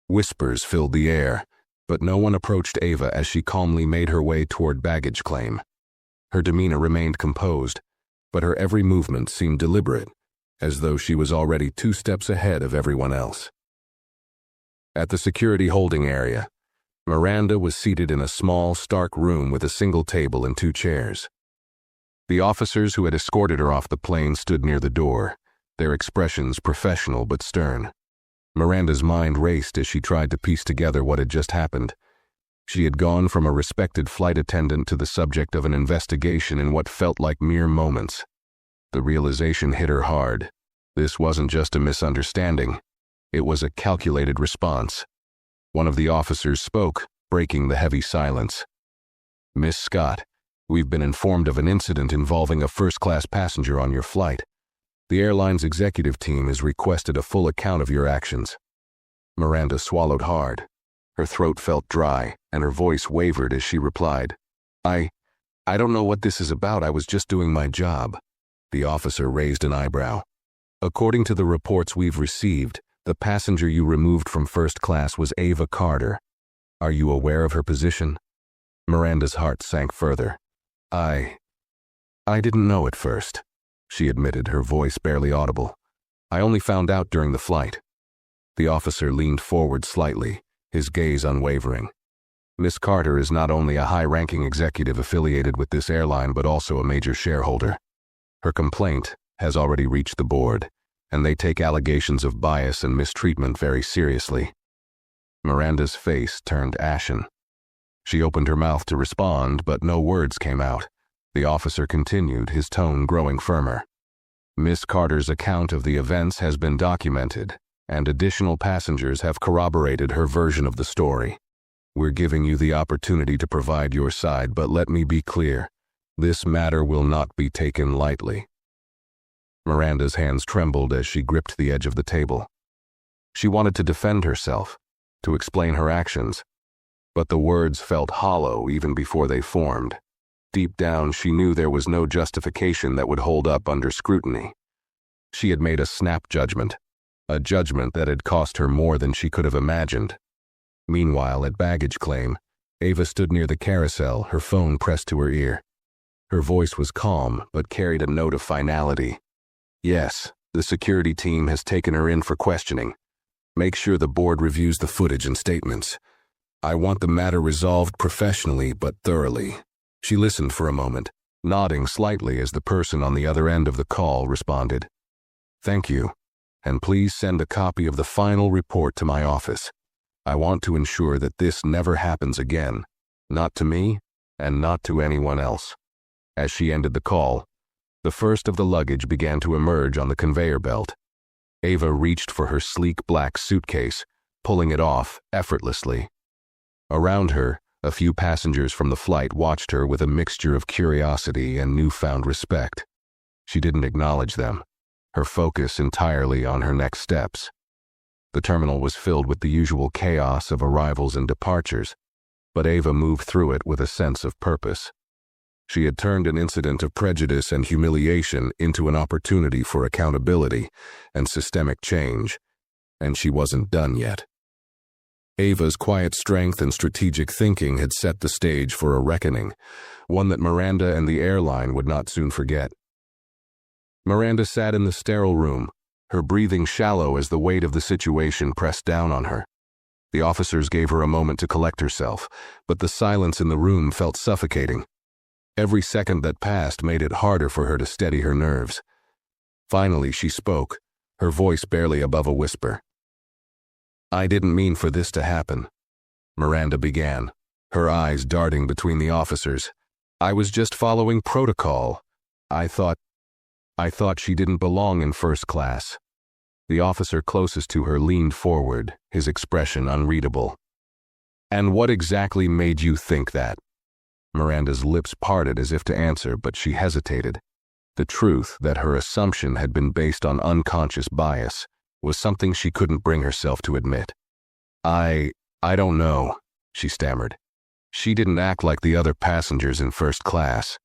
Whispers filled the air, but no one approached Ava as she calmly made her way toward baggage claim. Her demeanor remained composed, but her every movement seemed deliberate, as though she was already 2 steps ahead of everyone else. At the security holding area, Miranda was seated in a small, stark room with a single table and 2 chairs. The officers who had escorted her off the plane stood near the door, their expressions professional but stern. Miranda's mind raced as she tried to piece together what had just happened. She had gone from a respected flight attendant to the subject of an investigation in what felt like mere moments. The realization hit her hard. This wasn't just a misunderstanding. It was a calculated response. One of the officers spoke, breaking the heavy silence. "Miss Scott, we've been informed of an incident involving a first-class passenger on your flight. The airline's executive team has requested a full account of your actions." Miranda swallowed hard. Her throat felt dry, and her voice wavered as she replied, I don't know what this is about. I was just doing my job." The officer raised an eyebrow. "According to the reports we've received, the passenger you removed from first class was Ava Carter. Are you aware of her position?" Miranda's heart sank further. I didn't know at first," she admitted, her voice barely audible. "I only found out during the flight." The officer leaned forward slightly, his gaze unwavering. "Miss Carter is not only a high-ranking executive affiliated with this airline but also a major shareholder. Her complaint has already reached the board, and they take allegations of bias and mistreatment very seriously." Miranda's face turned ashen. She opened her mouth to respond, but no words came out. The officer continued, his tone growing firmer. "Miss Carter's account of the events has been documented, and additional passengers have corroborated her version of the story. We're giving you the opportunity to provide your side, but let me be clear. This matter will not be taken lightly." Miranda's hands trembled as she gripped the edge of the table. She wanted to defend herself, to explain her actions, but the words felt hollow even before they formed. Deep down, she knew there was no justification that would hold up under scrutiny. She had made a snap judgment, a judgment that had cost her more than she could have imagined. Meanwhile, at baggage claim, Ava stood near the carousel, her phone pressed to her ear. Her voice was calm, but carried a note of finality. "Yes, the security team has taken her in for questioning. Make sure the board reviews the footage and statements. I want the matter resolved professionally but thoroughly." She listened for a moment, nodding slightly as the person on the other end of the call responded. "Thank you, and please send a copy of the final report to my office. I want to ensure that this never happens again, not to me and not to anyone else." As she ended the call, the first of the luggage began to emerge on the conveyor belt. Ava reached for her sleek black suitcase, pulling it off effortlessly. Around her, a few passengers from the flight watched her with a mixture of curiosity and newfound respect. She didn't acknowledge them, her focus entirely on her next steps. The terminal was filled with the usual chaos of arrivals and departures, but Ava moved through it with a sense of purpose. She had turned an incident of prejudice and humiliation into an opportunity for accountability and systemic change, and she wasn't done yet. Ava's quiet strength and strategic thinking had set the stage for a reckoning, one that Miranda and the airline would not soon forget. Miranda sat in the sterile room, her breathing shallow as the weight of the situation pressed down on her. The officers gave her a moment to collect herself, but the silence in the room felt suffocating. Every second that passed made it harder for her to steady her nerves. Finally, she spoke, her voice barely above a whisper. "I didn't mean for this to happen," Miranda began, her eyes darting between the officers. "I was just following protocol. I thought she didn't belong in first class." The officer closest to her leaned forward, his expression unreadable. "And what exactly made you think that?" Miranda's lips parted as if to answer, but she hesitated. The truth that her assumption had been based on unconscious bias was something she couldn't bring herself to admit. I don't know," she stammered. "She didn't act like the other passengers in first class."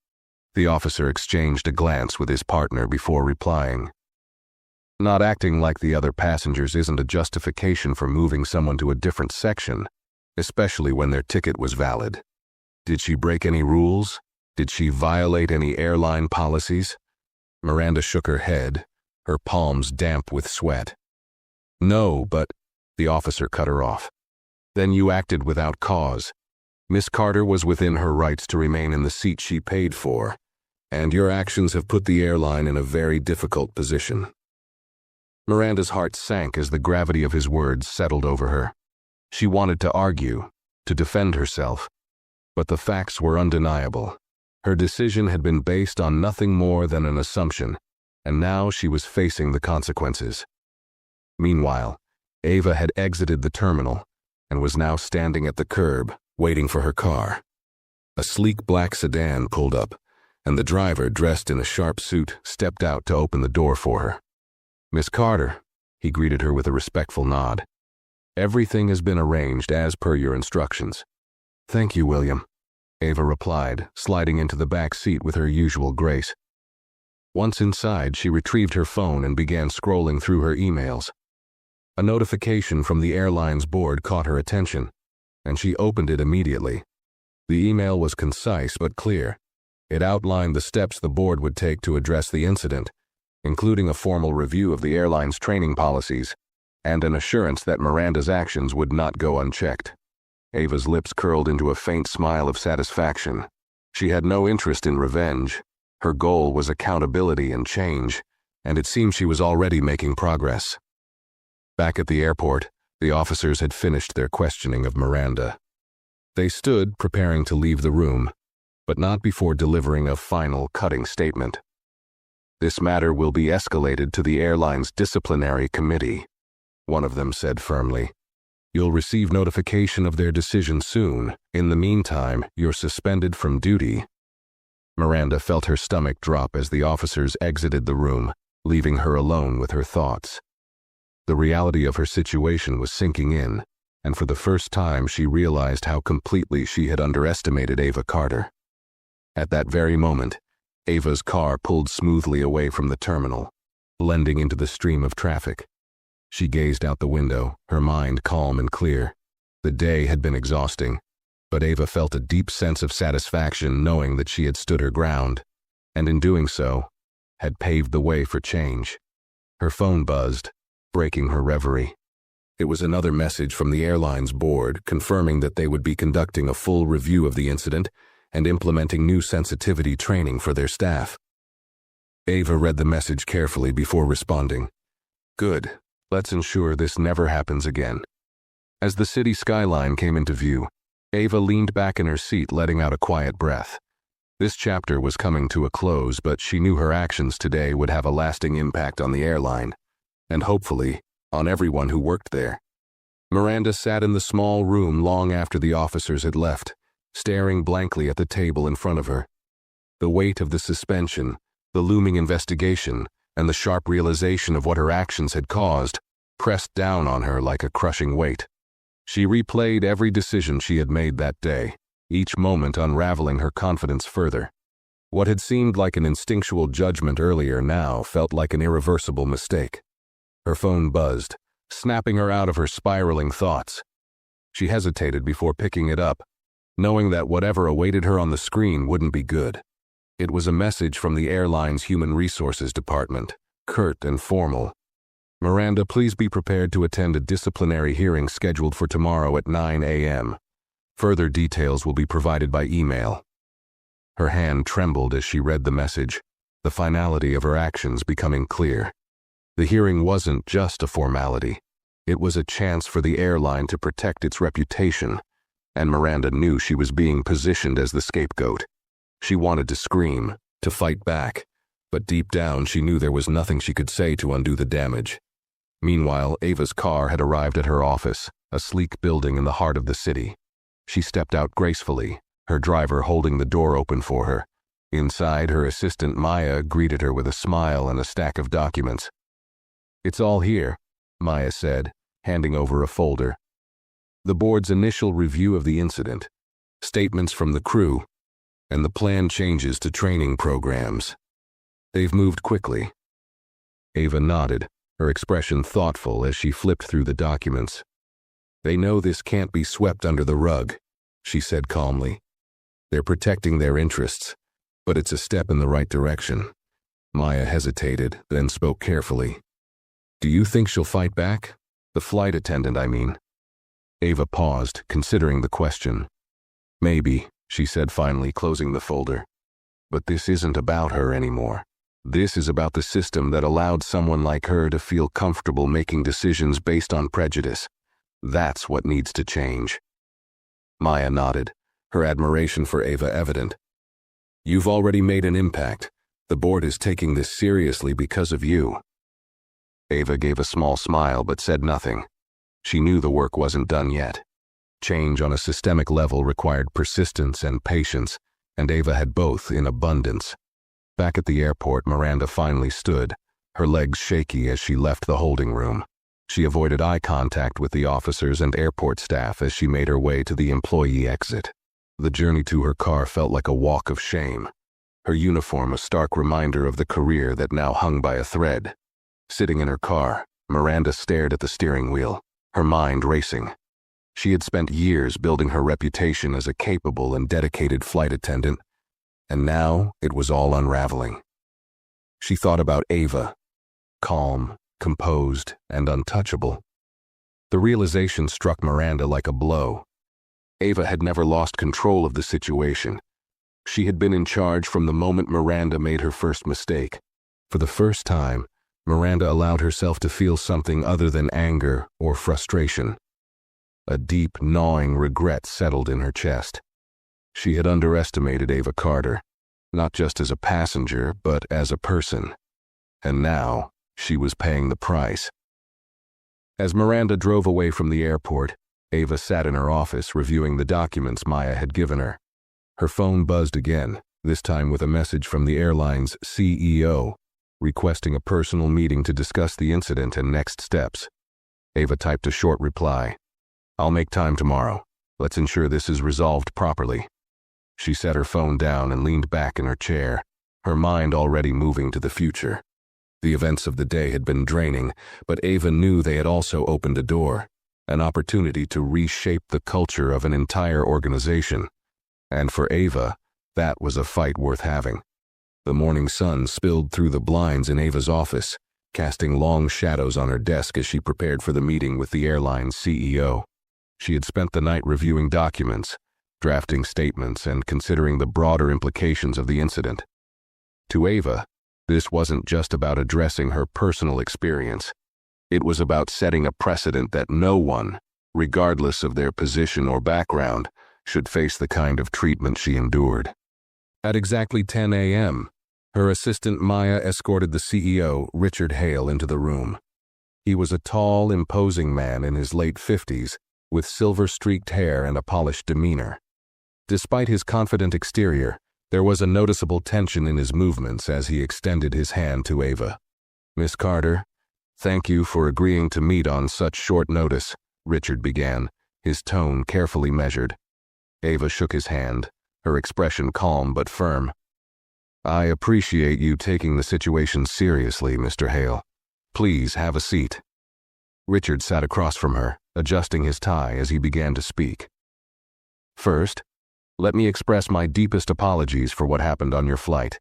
The officer exchanged a glance with his partner before replying. "Not acting like the other passengers isn't a justification for moving someone to a different section, especially when their ticket was valid. Did she break any rules? Did she violate any airline policies?" Miranda shook her head, her palms damp with sweat. "No, but The officer cut her off. Then you acted without cause. Miss Carter was within her rights to remain in the seat she paid for, and your actions have put the airline in a very difficult position. Miranda's heart sank as the gravity of his words settled over her. She wanted to argue, to defend herself, but the facts were undeniable. Her decision had been based on nothing more than an assumption, and now she was facing the consequences. Meanwhile, Ava had exited the terminal and was now standing at the curb, waiting for her car. A sleek black sedan pulled up, and the driver, dressed in a sharp suit, stepped out to open the door for her. "Miss Carter," he greeted her with a respectful nod. "Everything has been arranged as per your instructions." "Thank you, William," Ava replied, sliding into the back seat with her usual grace. Once inside, she retrieved her phone and began scrolling through her emails. A notification from the airline's board caught her attention, and she opened it immediately. The email was concise but clear. It outlined the steps the board would take to address the incident, including a formal review of the airline's training policies and an assurance that Miranda's actions would not go unchecked. Ava's lips curled into a faint smile of satisfaction. She had no interest in revenge. Her goal was accountability and change, and it seemed she was already making progress. Back at the airport, the officers had finished their questioning of Miranda. They stood preparing to leave the room, but not before delivering a final cutting statement. "This matter will be escalated to the airline's disciplinary committee," one of them said firmly. "You'll receive notification of their decision soon. In the meantime, you're suspended from duty." Miranda felt her stomach drop as the officers exited the room, leaving her alone with her thoughts. The reality of her situation was sinking in, and for the first time she realized how completely she had underestimated Ava Carter. At that very moment, Ava's car pulled smoothly away from the terminal, blending into the stream of traffic. She gazed out the window, her mind calm and clear. The day had been exhausting, but Ava felt a deep sense of satisfaction knowing that she had stood her ground, and in doing so, had paved the way for change. Her phone buzzed, breaking her reverie. It was another message from the airline's board confirming that they would be conducting a full review of the incident and implementing new sensitivity training for their staff. Ava read the message carefully before responding. "Good. Let's ensure this never happens again." As the city skyline came into view, Ava leaned back in her seat, letting out a quiet breath. This chapter was coming to a close, but she knew her actions today would have a lasting impact on the airline, and hopefully, on everyone who worked there. Miranda sat in the small room long after the officers had left, staring blankly at the table in front of her. The weight of the suspension, the looming investigation, and the sharp realization of what her actions had caused pressed down on her like a crushing weight. She replayed every decision she had made that day, each moment unraveling her confidence further. What had seemed like an instinctual judgment earlier now felt like an irreversible mistake. Her phone buzzed, snapping her out of her spiraling thoughts. She hesitated before picking it up, knowing that whatever awaited her on the screen wouldn't be good. It was a message from the airline's Human Resources Department, curt and formal. "Miranda, please be prepared to attend a disciplinary hearing scheduled for tomorrow at 9 a.m. Further details will be provided by email." Her hand trembled as she read the message, the finality of her actions becoming clear. The hearing wasn't just a formality. It was a chance for the airline to protect its reputation, and Miranda knew she was being positioned as the scapegoat. She wanted to scream, to fight back, but deep down she knew there was nothing she could say to undo the damage. Meanwhile, Ava's car had arrived at her office, a sleek building in the heart of the city. She stepped out gracefully, her driver holding the door open for her. Inside, her assistant Maya greeted her with a smile and a stack of documents. "It's all here," Maya said, handing over a folder. "The board's initial review of the incident, statements from the crew, and the planned changes to training programs. They've moved quickly." Ava nodded, her expression thoughtful as she flipped through the documents. "They know this can't be swept under the rug," she said calmly. "They're protecting their interests, but it's a step in the right direction." Maya hesitated, then spoke carefully. "Do you think she'll fight back?" The flight attendant, I mean. Ava paused, considering the question. Maybe, she said finally, closing the folder. But this isn't about her anymore. This is about the system that allowed someone like her to feel comfortable making decisions based on prejudice. That's what needs to change. Maya nodded, her admiration for Ava evident. You've already made an impact. The board is taking this seriously because of you. Ava gave a small smile but said nothing. She knew the work wasn't done yet. Change on a systemic level required persistence and patience, and Ava had both in abundance. Back at the airport, Miranda finally stood, her legs shaky as she left the holding room. She avoided eye contact with the officers and airport staff as she made her way to the employee exit. The journey to her car felt like a walk of shame, her uniform a stark reminder of the career that now hung by a thread. Sitting in her car, Miranda stared at the steering wheel, her mind racing. She had spent years building her reputation as a capable and dedicated flight attendant, and now it was all unraveling. She thought about Ava, calm, composed, and untouchable. The realization struck Miranda like a blow. Ava had never lost control of the situation. She had been in charge from the moment Miranda made her first mistake. For the first time, Miranda allowed herself to feel something other than anger or frustration. A deep, gnawing regret settled in her chest. She had underestimated Ava Carter, not just as a passenger, but as a person. And now, she was paying the price. As Miranda drove away from the airport, Ava sat in her office reviewing the documents Maya had given her. Her phone buzzed again, this time with a message from the airline's CEO, requesting a personal meeting to discuss the incident and next steps. Ava typed a short reply. "I'll make time tomorrow. Let's ensure this is resolved properly." She set her phone down and leaned back in her chair, her mind already moving to the future. The events of the day had been draining, but Ava knew they had also opened a door, an opportunity to reshape the culture of an entire organization. And for Ava, that was a fight worth having. The morning sun spilled through the blinds in Ava's office, casting long shadows on her desk as she prepared for the meeting with the airline's CEO. She had spent the night reviewing documents, drafting statements, and considering the broader implications of the incident. To Ava, this wasn't just about addressing her personal experience. It was about setting a precedent that no one, regardless of their position or background, should face the kind of treatment she endured. At exactly 10 a.m., her assistant Maya escorted the CEO, Richard Hale, into the room. He was a tall, imposing man in his late 50s, with silver-streaked hair and a polished demeanor. Despite his confident exterior, there was a noticeable tension in his movements as he extended his hand to Ava. "Miss Carter, thank you for agreeing to meet on such short notice," Richard began, his tone carefully measured. Ava shook his hand, her expression calm but firm. "I appreciate you taking the situation seriously, Mr. Hale. Please have a seat." Richard sat across from her, adjusting his tie as he began to speak. "First, let me express my deepest apologies for what happened on your flight.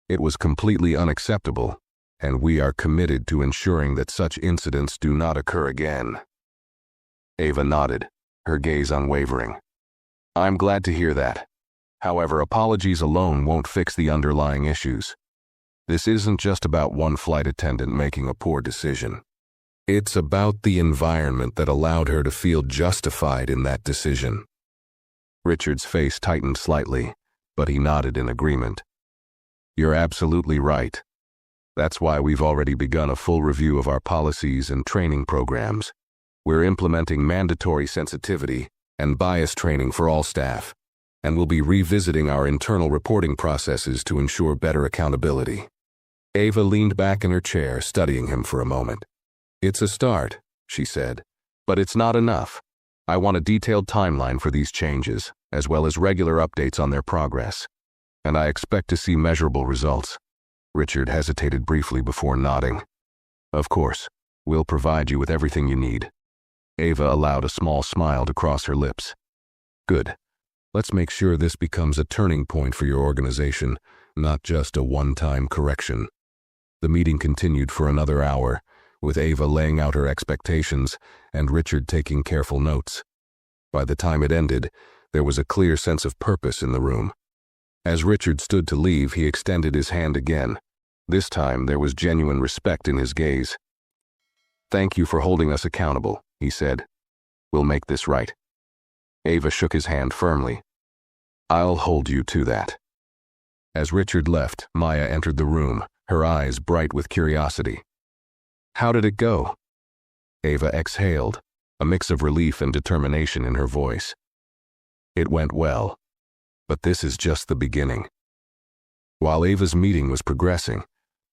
It was completely unacceptable, and we are committed to ensuring that such incidents do not occur again." Ava nodded, her gaze unwavering. "I'm glad to hear that. However, apologies alone won't fix the underlying issues. This isn't just about one flight attendant making a poor decision. It's about the environment that allowed her to feel justified in that decision." Richard's face tightened slightly, but he nodded in agreement. "You're absolutely right. That's why we've already begun a full review of our policies and training programs. We're implementing mandatory sensitivity and bias training for all staff, and we'll be revisiting our internal reporting processes to ensure better accountability." Ava leaned back in her chair, studying him for a moment. "It's a start," she said, "but it's not enough. I want a detailed timeline for these changes, as well as regular updates on their progress. And I expect to see measurable results." Richard hesitated briefly before nodding. "Of course, we'll provide you with everything you need." Ava allowed a small smile to cross her lips. "Good. Let's make sure this becomes a turning point for your organization, not just a one-time correction." The meeting continued for another hour, with Ava laying out her expectations and Richard taking careful notes. By the time it ended, there was a clear sense of purpose in the room. As Richard stood to leave, he extended his hand again. This time, there was genuine respect in his gaze. "Thank you for holding us accountable," he said. "We'll make this right." Ava shook his hand firmly. "I'll hold you to that." As Richard left, Maya entered the room, her eyes bright with curiosity. "How did it go?" Ava exhaled, a mix of relief and determination in her voice. "It went well, but this is just the beginning." While Ava's meeting was progressing,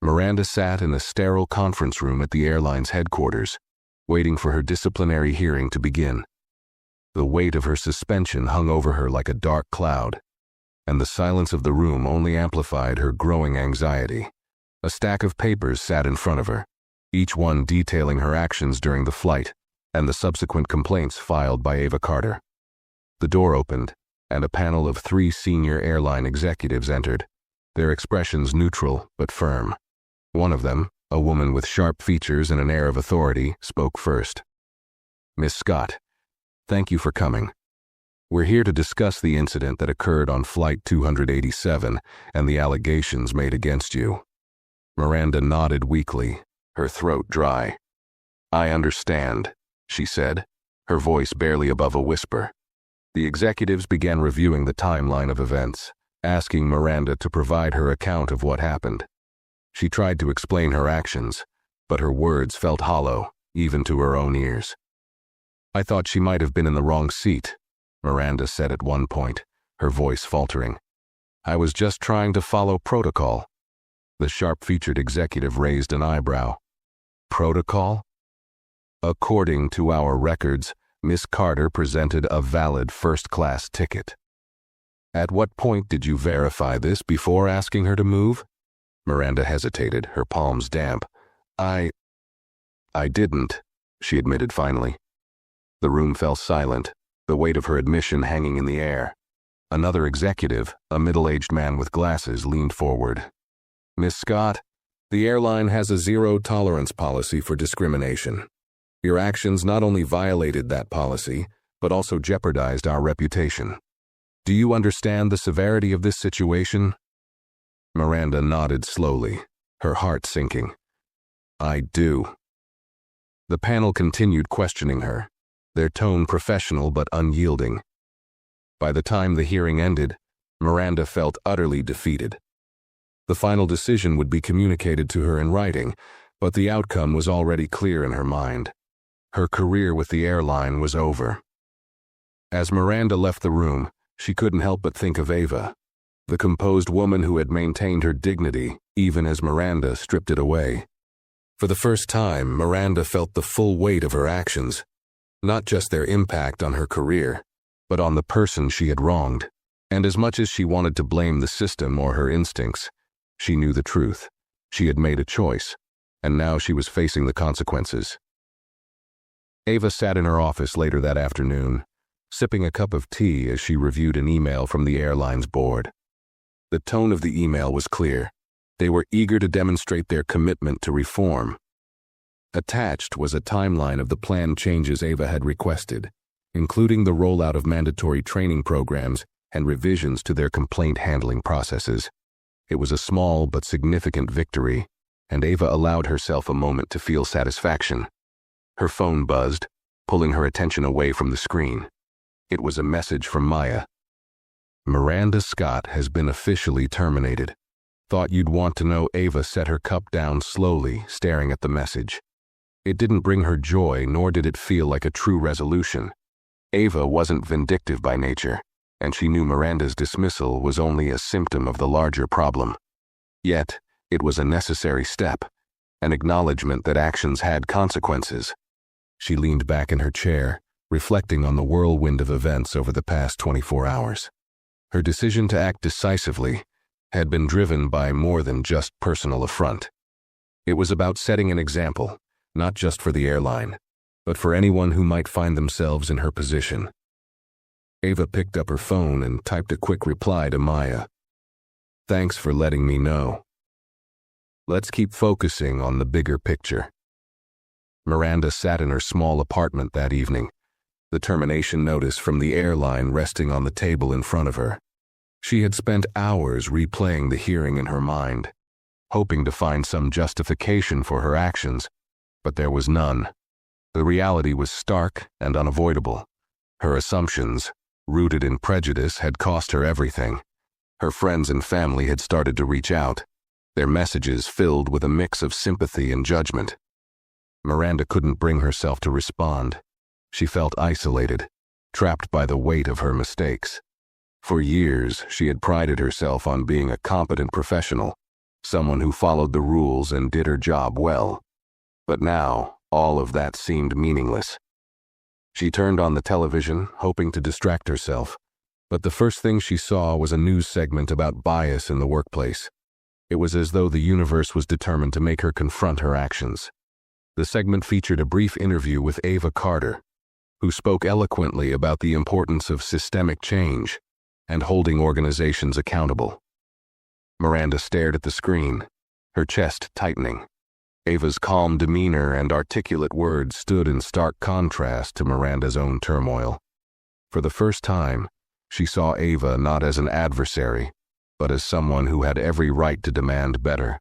Miranda sat in the sterile conference room at the airline's headquarters, waiting for her disciplinary hearing to begin. The weight of her suspension hung over her like a dark cloud, and the silence of the room only amplified her growing anxiety. A stack of papers sat in front of her, each one detailing her actions during the flight and the subsequent complaints filed by Ava Carter. The door opened, and a panel of 3 senior airline executives entered, their expressions neutral but firm. One of them, a woman with sharp features and an air of authority, spoke first. "Miss Scott, thank you for coming. We're here to discuss the incident that occurred on Flight 287 and the allegations made against you." Miranda nodded weakly, her throat dry. "I understand," she said, her voice barely above a whisper. The executives began reviewing the timeline of events, asking Miranda to provide her account of what happened. She tried to explain her actions, but her words felt hollow, even to her own ears. "I thought she might have been in the wrong seat," Miranda said at one point, her voice faltering. "I was just trying to follow protocol." The sharp-featured executive raised an eyebrow. "Protocol?" "According to our records, Miss Carter presented a valid first-class ticket." "At what point did you verify this before asking her to move?" Miranda hesitated, her palms damp. I didn't," she admitted finally. The room fell silent, the weight of her admission hanging in the air. Another executive, a middle-aged man with glasses, leaned forward. "Miss Scott, the airline has a zero-tolerance policy for discrimination. Your actions not only violated that policy, but also jeopardized our reputation. Do you understand the severity of this situation?" Miranda nodded slowly, her heart sinking. "I do." The panel continued questioning her, their tone professional but unyielding. By the time the hearing ended, Miranda felt utterly defeated. The final decision would be communicated to her in writing, but the outcome was already clear in her mind. Her career with the airline was over. As Miranda left the room, she couldn't help but think of Ava, the composed woman who had maintained her dignity even as Miranda stripped it away. For the first time, Miranda felt the full weight of her actions, not just their impact on her career, but on the person she had wronged. And as much as she wanted to blame the system or her instincts, she knew the truth. She had made a choice, and now she was facing the consequences. Ava sat in her office later that afternoon, sipping a cup of tea as she reviewed an email from the airline's board. The tone of the email was clear. They were eager to demonstrate their commitment to reform. Attached was a timeline of the planned changes Ava had requested, including the rollout of mandatory training programs and revisions to their complaint handling processes. It was a small but significant victory, and Ava allowed herself a moment to feel satisfaction. Her phone buzzed, pulling her attention away from the screen. It was a message from Maya. "Miranda Scott has been officially terminated." "Thought you'd want to know." Ava set her cup down slowly, staring at the message. It didn't bring her joy, nor did it feel like a true resolution. Ava wasn't vindictive by nature, and she knew Miranda's dismissal was only a symptom of the larger problem. Yet, it was a necessary step, an acknowledgement that actions had consequences. She leaned back in her chair, reflecting on the whirlwind of events over the past 24 hours. Her decision to act decisively had been driven by more than just personal affront. It was about setting an example, not just for the airline, but for anyone who might find themselves in her position. Ava picked up her phone and typed a quick reply to Maya. "Thanks for letting me know. Let's keep focusing on the bigger picture." Miranda sat in her small apartment that evening, the termination notice from the airline resting on the table in front of her. She had spent hours replaying the hearing in her mind, hoping to find some justification for her actions, but there was none. The reality was stark and unavoidable. Her assumptions, rooted in prejudice, had cost her everything. Her friends and family had started to reach out, their messages filled with a mix of sympathy and judgment. Miranda couldn't bring herself to respond. She felt isolated, trapped by the weight of her mistakes. For years, she had prided herself on being a competent professional, someone who followed the rules and did her job well. But now, all of that seemed meaningless. She turned on the television, hoping to distract herself, but the first thing she saw was a news segment about bias in the workplace. It was as though the universe was determined to make her confront her actions. The segment featured a brief interview with Ava Carter, who spoke eloquently about the importance of systemic change and holding organizations accountable. Miranda stared at the screen, her chest tightening. Ava's calm demeanor and articulate words stood in stark contrast to Miranda's own turmoil. For the first time, she saw Ava not as an adversary, but as someone who had every right to demand better,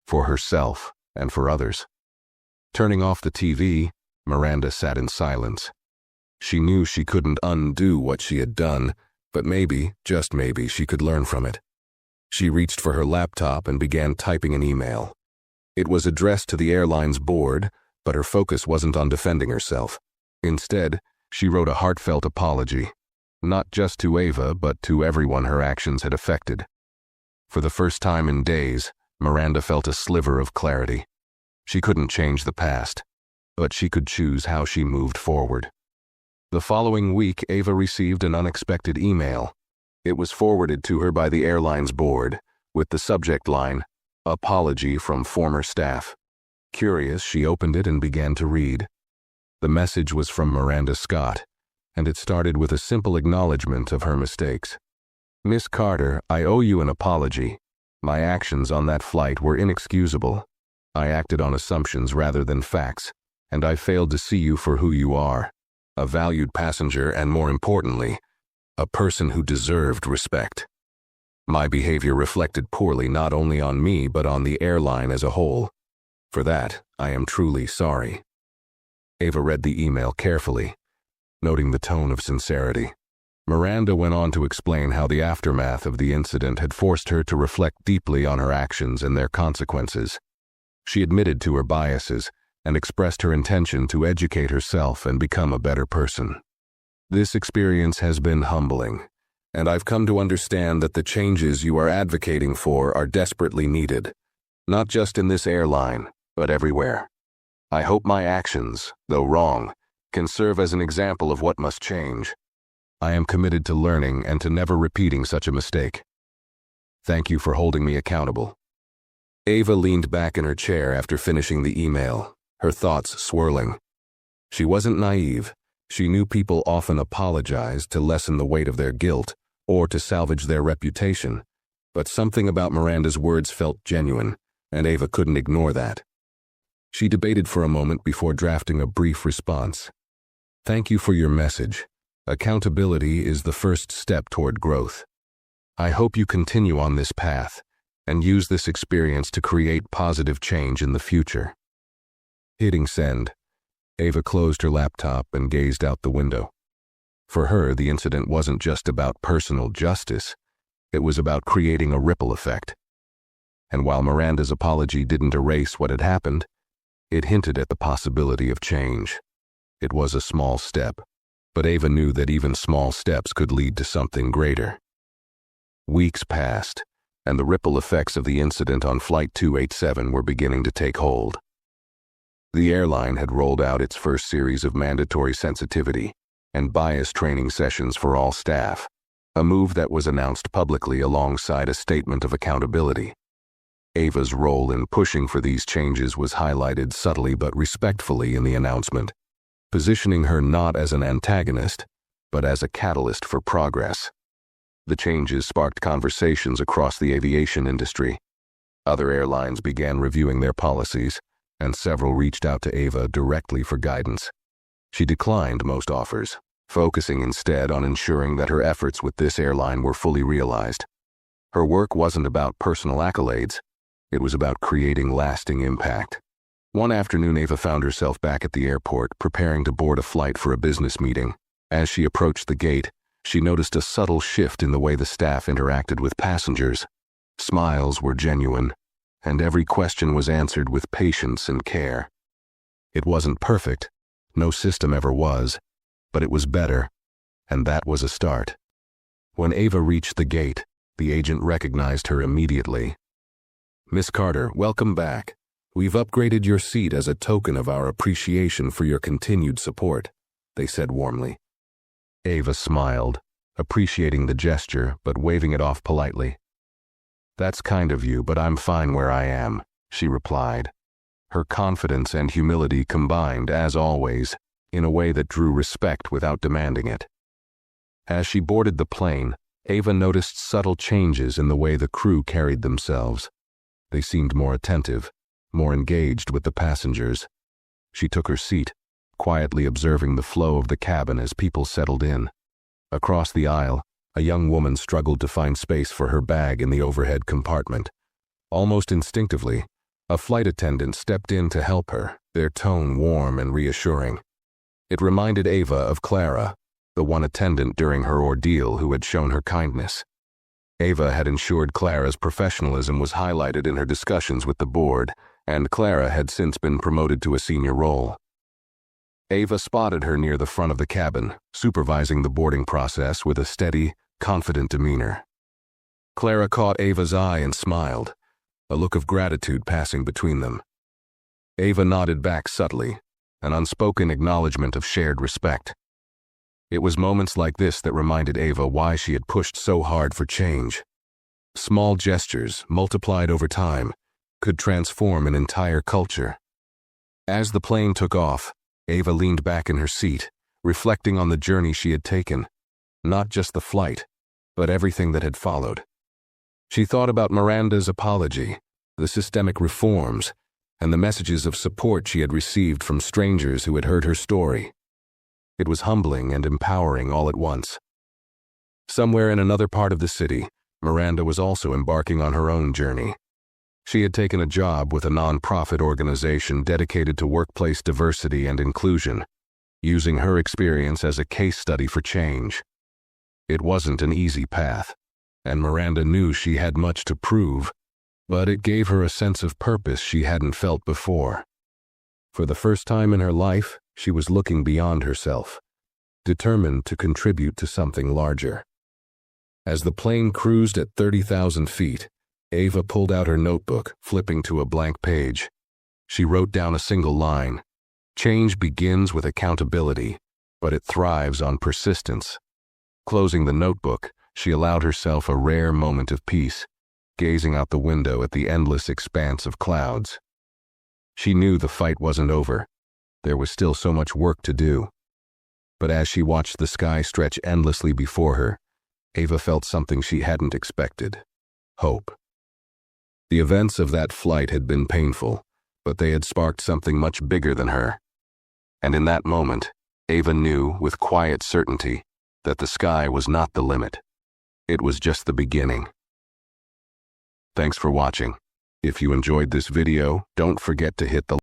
for herself and for others. Turning off the TV, Miranda sat in silence. She knew she couldn't undo what she had done, but maybe, just maybe, she could learn from it. She reached for her laptop and began typing an email. It was addressed to the airline's board, but her focus wasn't on defending herself. Instead, she wrote a heartfelt apology, not just to Ava, but to everyone her actions had affected. For the first time in days, Miranda felt a sliver of clarity. She couldn't change the past, but she could choose how she moved forward. The following week, Ava received an unexpected email. It was forwarded to her by the airline's board, with the subject line, "Apology from former staff." Curious, she opened it and began to read. The message was from Miranda Scott, and it started with a simple acknowledgement of her mistakes. "Miss Carter, I owe you an apology. My actions on that flight were inexcusable. I acted on assumptions rather than facts, and I failed to see you for who you are, a valued passenger and, more importantly, a person who deserved respect. My behavior reflected poorly not only on me but on the airline as a whole. For that, I am truly sorry." Ava read the email carefully, noting the tone of sincerity. Miranda went on to explain how the aftermath of the incident had forced her to reflect deeply on her actions and their consequences. She admitted to her biases and expressed her intention to educate herself and become a better person. "This experience has been humbling, and I've come to understand that the changes you are advocating for are desperately needed, not just in this airline, but everywhere. I hope my actions, though wrong, can serve as an example of what must change. I am committed to learning and to never repeating such a mistake. Thank you for holding me accountable." Ava leaned back in her chair after finishing the email, her thoughts swirling. She wasn't naive. She knew people often apologized to lessen the weight of their guilt or to salvage their reputation, but something about Miranda's words felt genuine, and Ava couldn't ignore that. She debated for a moment before drafting a brief response. "Thank you for your message. Accountability is the first step toward growth. I hope you continue on this path and use this experience to create positive change in the future." Hitting send, Ava closed her laptop and gazed out the window. For her, the incident wasn't just about personal justice. It was about creating a ripple effect. And while Miranda's apology didn't erase what had happened, it hinted at the possibility of change. It was a small step, but Ava knew that even small steps could lead to something greater. Weeks passed, and the ripple effects of the incident on Flight 287 were beginning to take hold. The airline had rolled out its first series of mandatory sensitivity and bias training sessions for all staff, a move that was announced publicly alongside a statement of accountability. Ava's role in pushing for these changes was highlighted subtly but respectfully in the announcement, positioning her not as an antagonist, but as a catalyst for progress. The changes sparked conversations across the aviation industry. Other airlines began reviewing their policies, and several reached out to Ava directly for guidance. She declined most offers, focusing instead on ensuring that her efforts with this airline were fully realized. Her work wasn't about personal accolades, it was about creating lasting impact. One afternoon, Ava found herself back at the airport, preparing to board a flight for a business meeting. As she approached the gate, she noticed a subtle shift in the way the staff interacted with passengers. Smiles were genuine, and every question was answered with patience and care. It wasn't perfect, no system ever was, but it was better, and that was a start. When Ava reached the gate, the agent recognized her immediately. "Miss Carter, welcome back. We've upgraded your seat as a token of our appreciation for your continued support," they said warmly. Ava smiled, appreciating the gesture but waving it off politely. "That's kind of you, but I'm fine where I am," she replied. Her confidence and humility combined, as always, in a way that drew respect without demanding it. As she boarded the plane, Ava noticed subtle changes in the way the crew carried themselves. They seemed more attentive, more engaged with the passengers. She took her seat, quietly observing the flow of the cabin as people settled in. Across the aisle, a young woman struggled to find space for her bag in the overhead compartment. Almost instinctively, a flight attendant stepped in to help her, their tone warm and reassuring. It reminded Ava of Clara, the one attendant during her ordeal who had shown her kindness. Ava had ensured Clara's professionalism was highlighted in her discussions with the board, and Clara had since been promoted to a senior role. Ava spotted her near the front of the cabin, supervising the boarding process with a steady, confident demeanor. Clara caught Ava's eye and smiled, a look of gratitude passing between them. Ava nodded back subtly, an unspoken acknowledgement of shared respect. It was moments like this that reminded Ava why she had pushed so hard for change. Small gestures, multiplied over time, could transform an entire culture. As the plane took off, Ava leaned back in her seat, reflecting on the journey she had taken, not just the flight, but everything that had followed. She thought about Miranda's apology, the systemic reforms, and the messages of support she had received from strangers who had heard her story. It was humbling and empowering all at once. Somewhere in another part of the city, Miranda was also embarking on her own journey. She had taken a job with a non-profit organization dedicated to workplace diversity and inclusion, using her experience as a case study for change. It wasn't an easy path, and Miranda knew she had much to prove, but it gave her a sense of purpose she hadn't felt before. For the first time in her life, she was looking beyond herself, determined to contribute to something larger. As the plane cruised at 30,000 feet, Ava pulled out her notebook, flipping to a blank page. She wrote down a single line: "Change begins with accountability, but it thrives on persistence." Closing the notebook, she allowed herself a rare moment of peace, gazing out the window at the endless expanse of clouds. She knew the fight wasn't over. There was still so much work to do. But as she watched the sky stretch endlessly before her, Ava felt something she hadn't expected: hope. The events of that flight had been painful, but they had sparked something much bigger than her. And in that moment, Ava knew with quiet certainty that the sky was not the limit. It was just the beginning. Thanks for watching. If you enjoyed this video, don't forget to hit the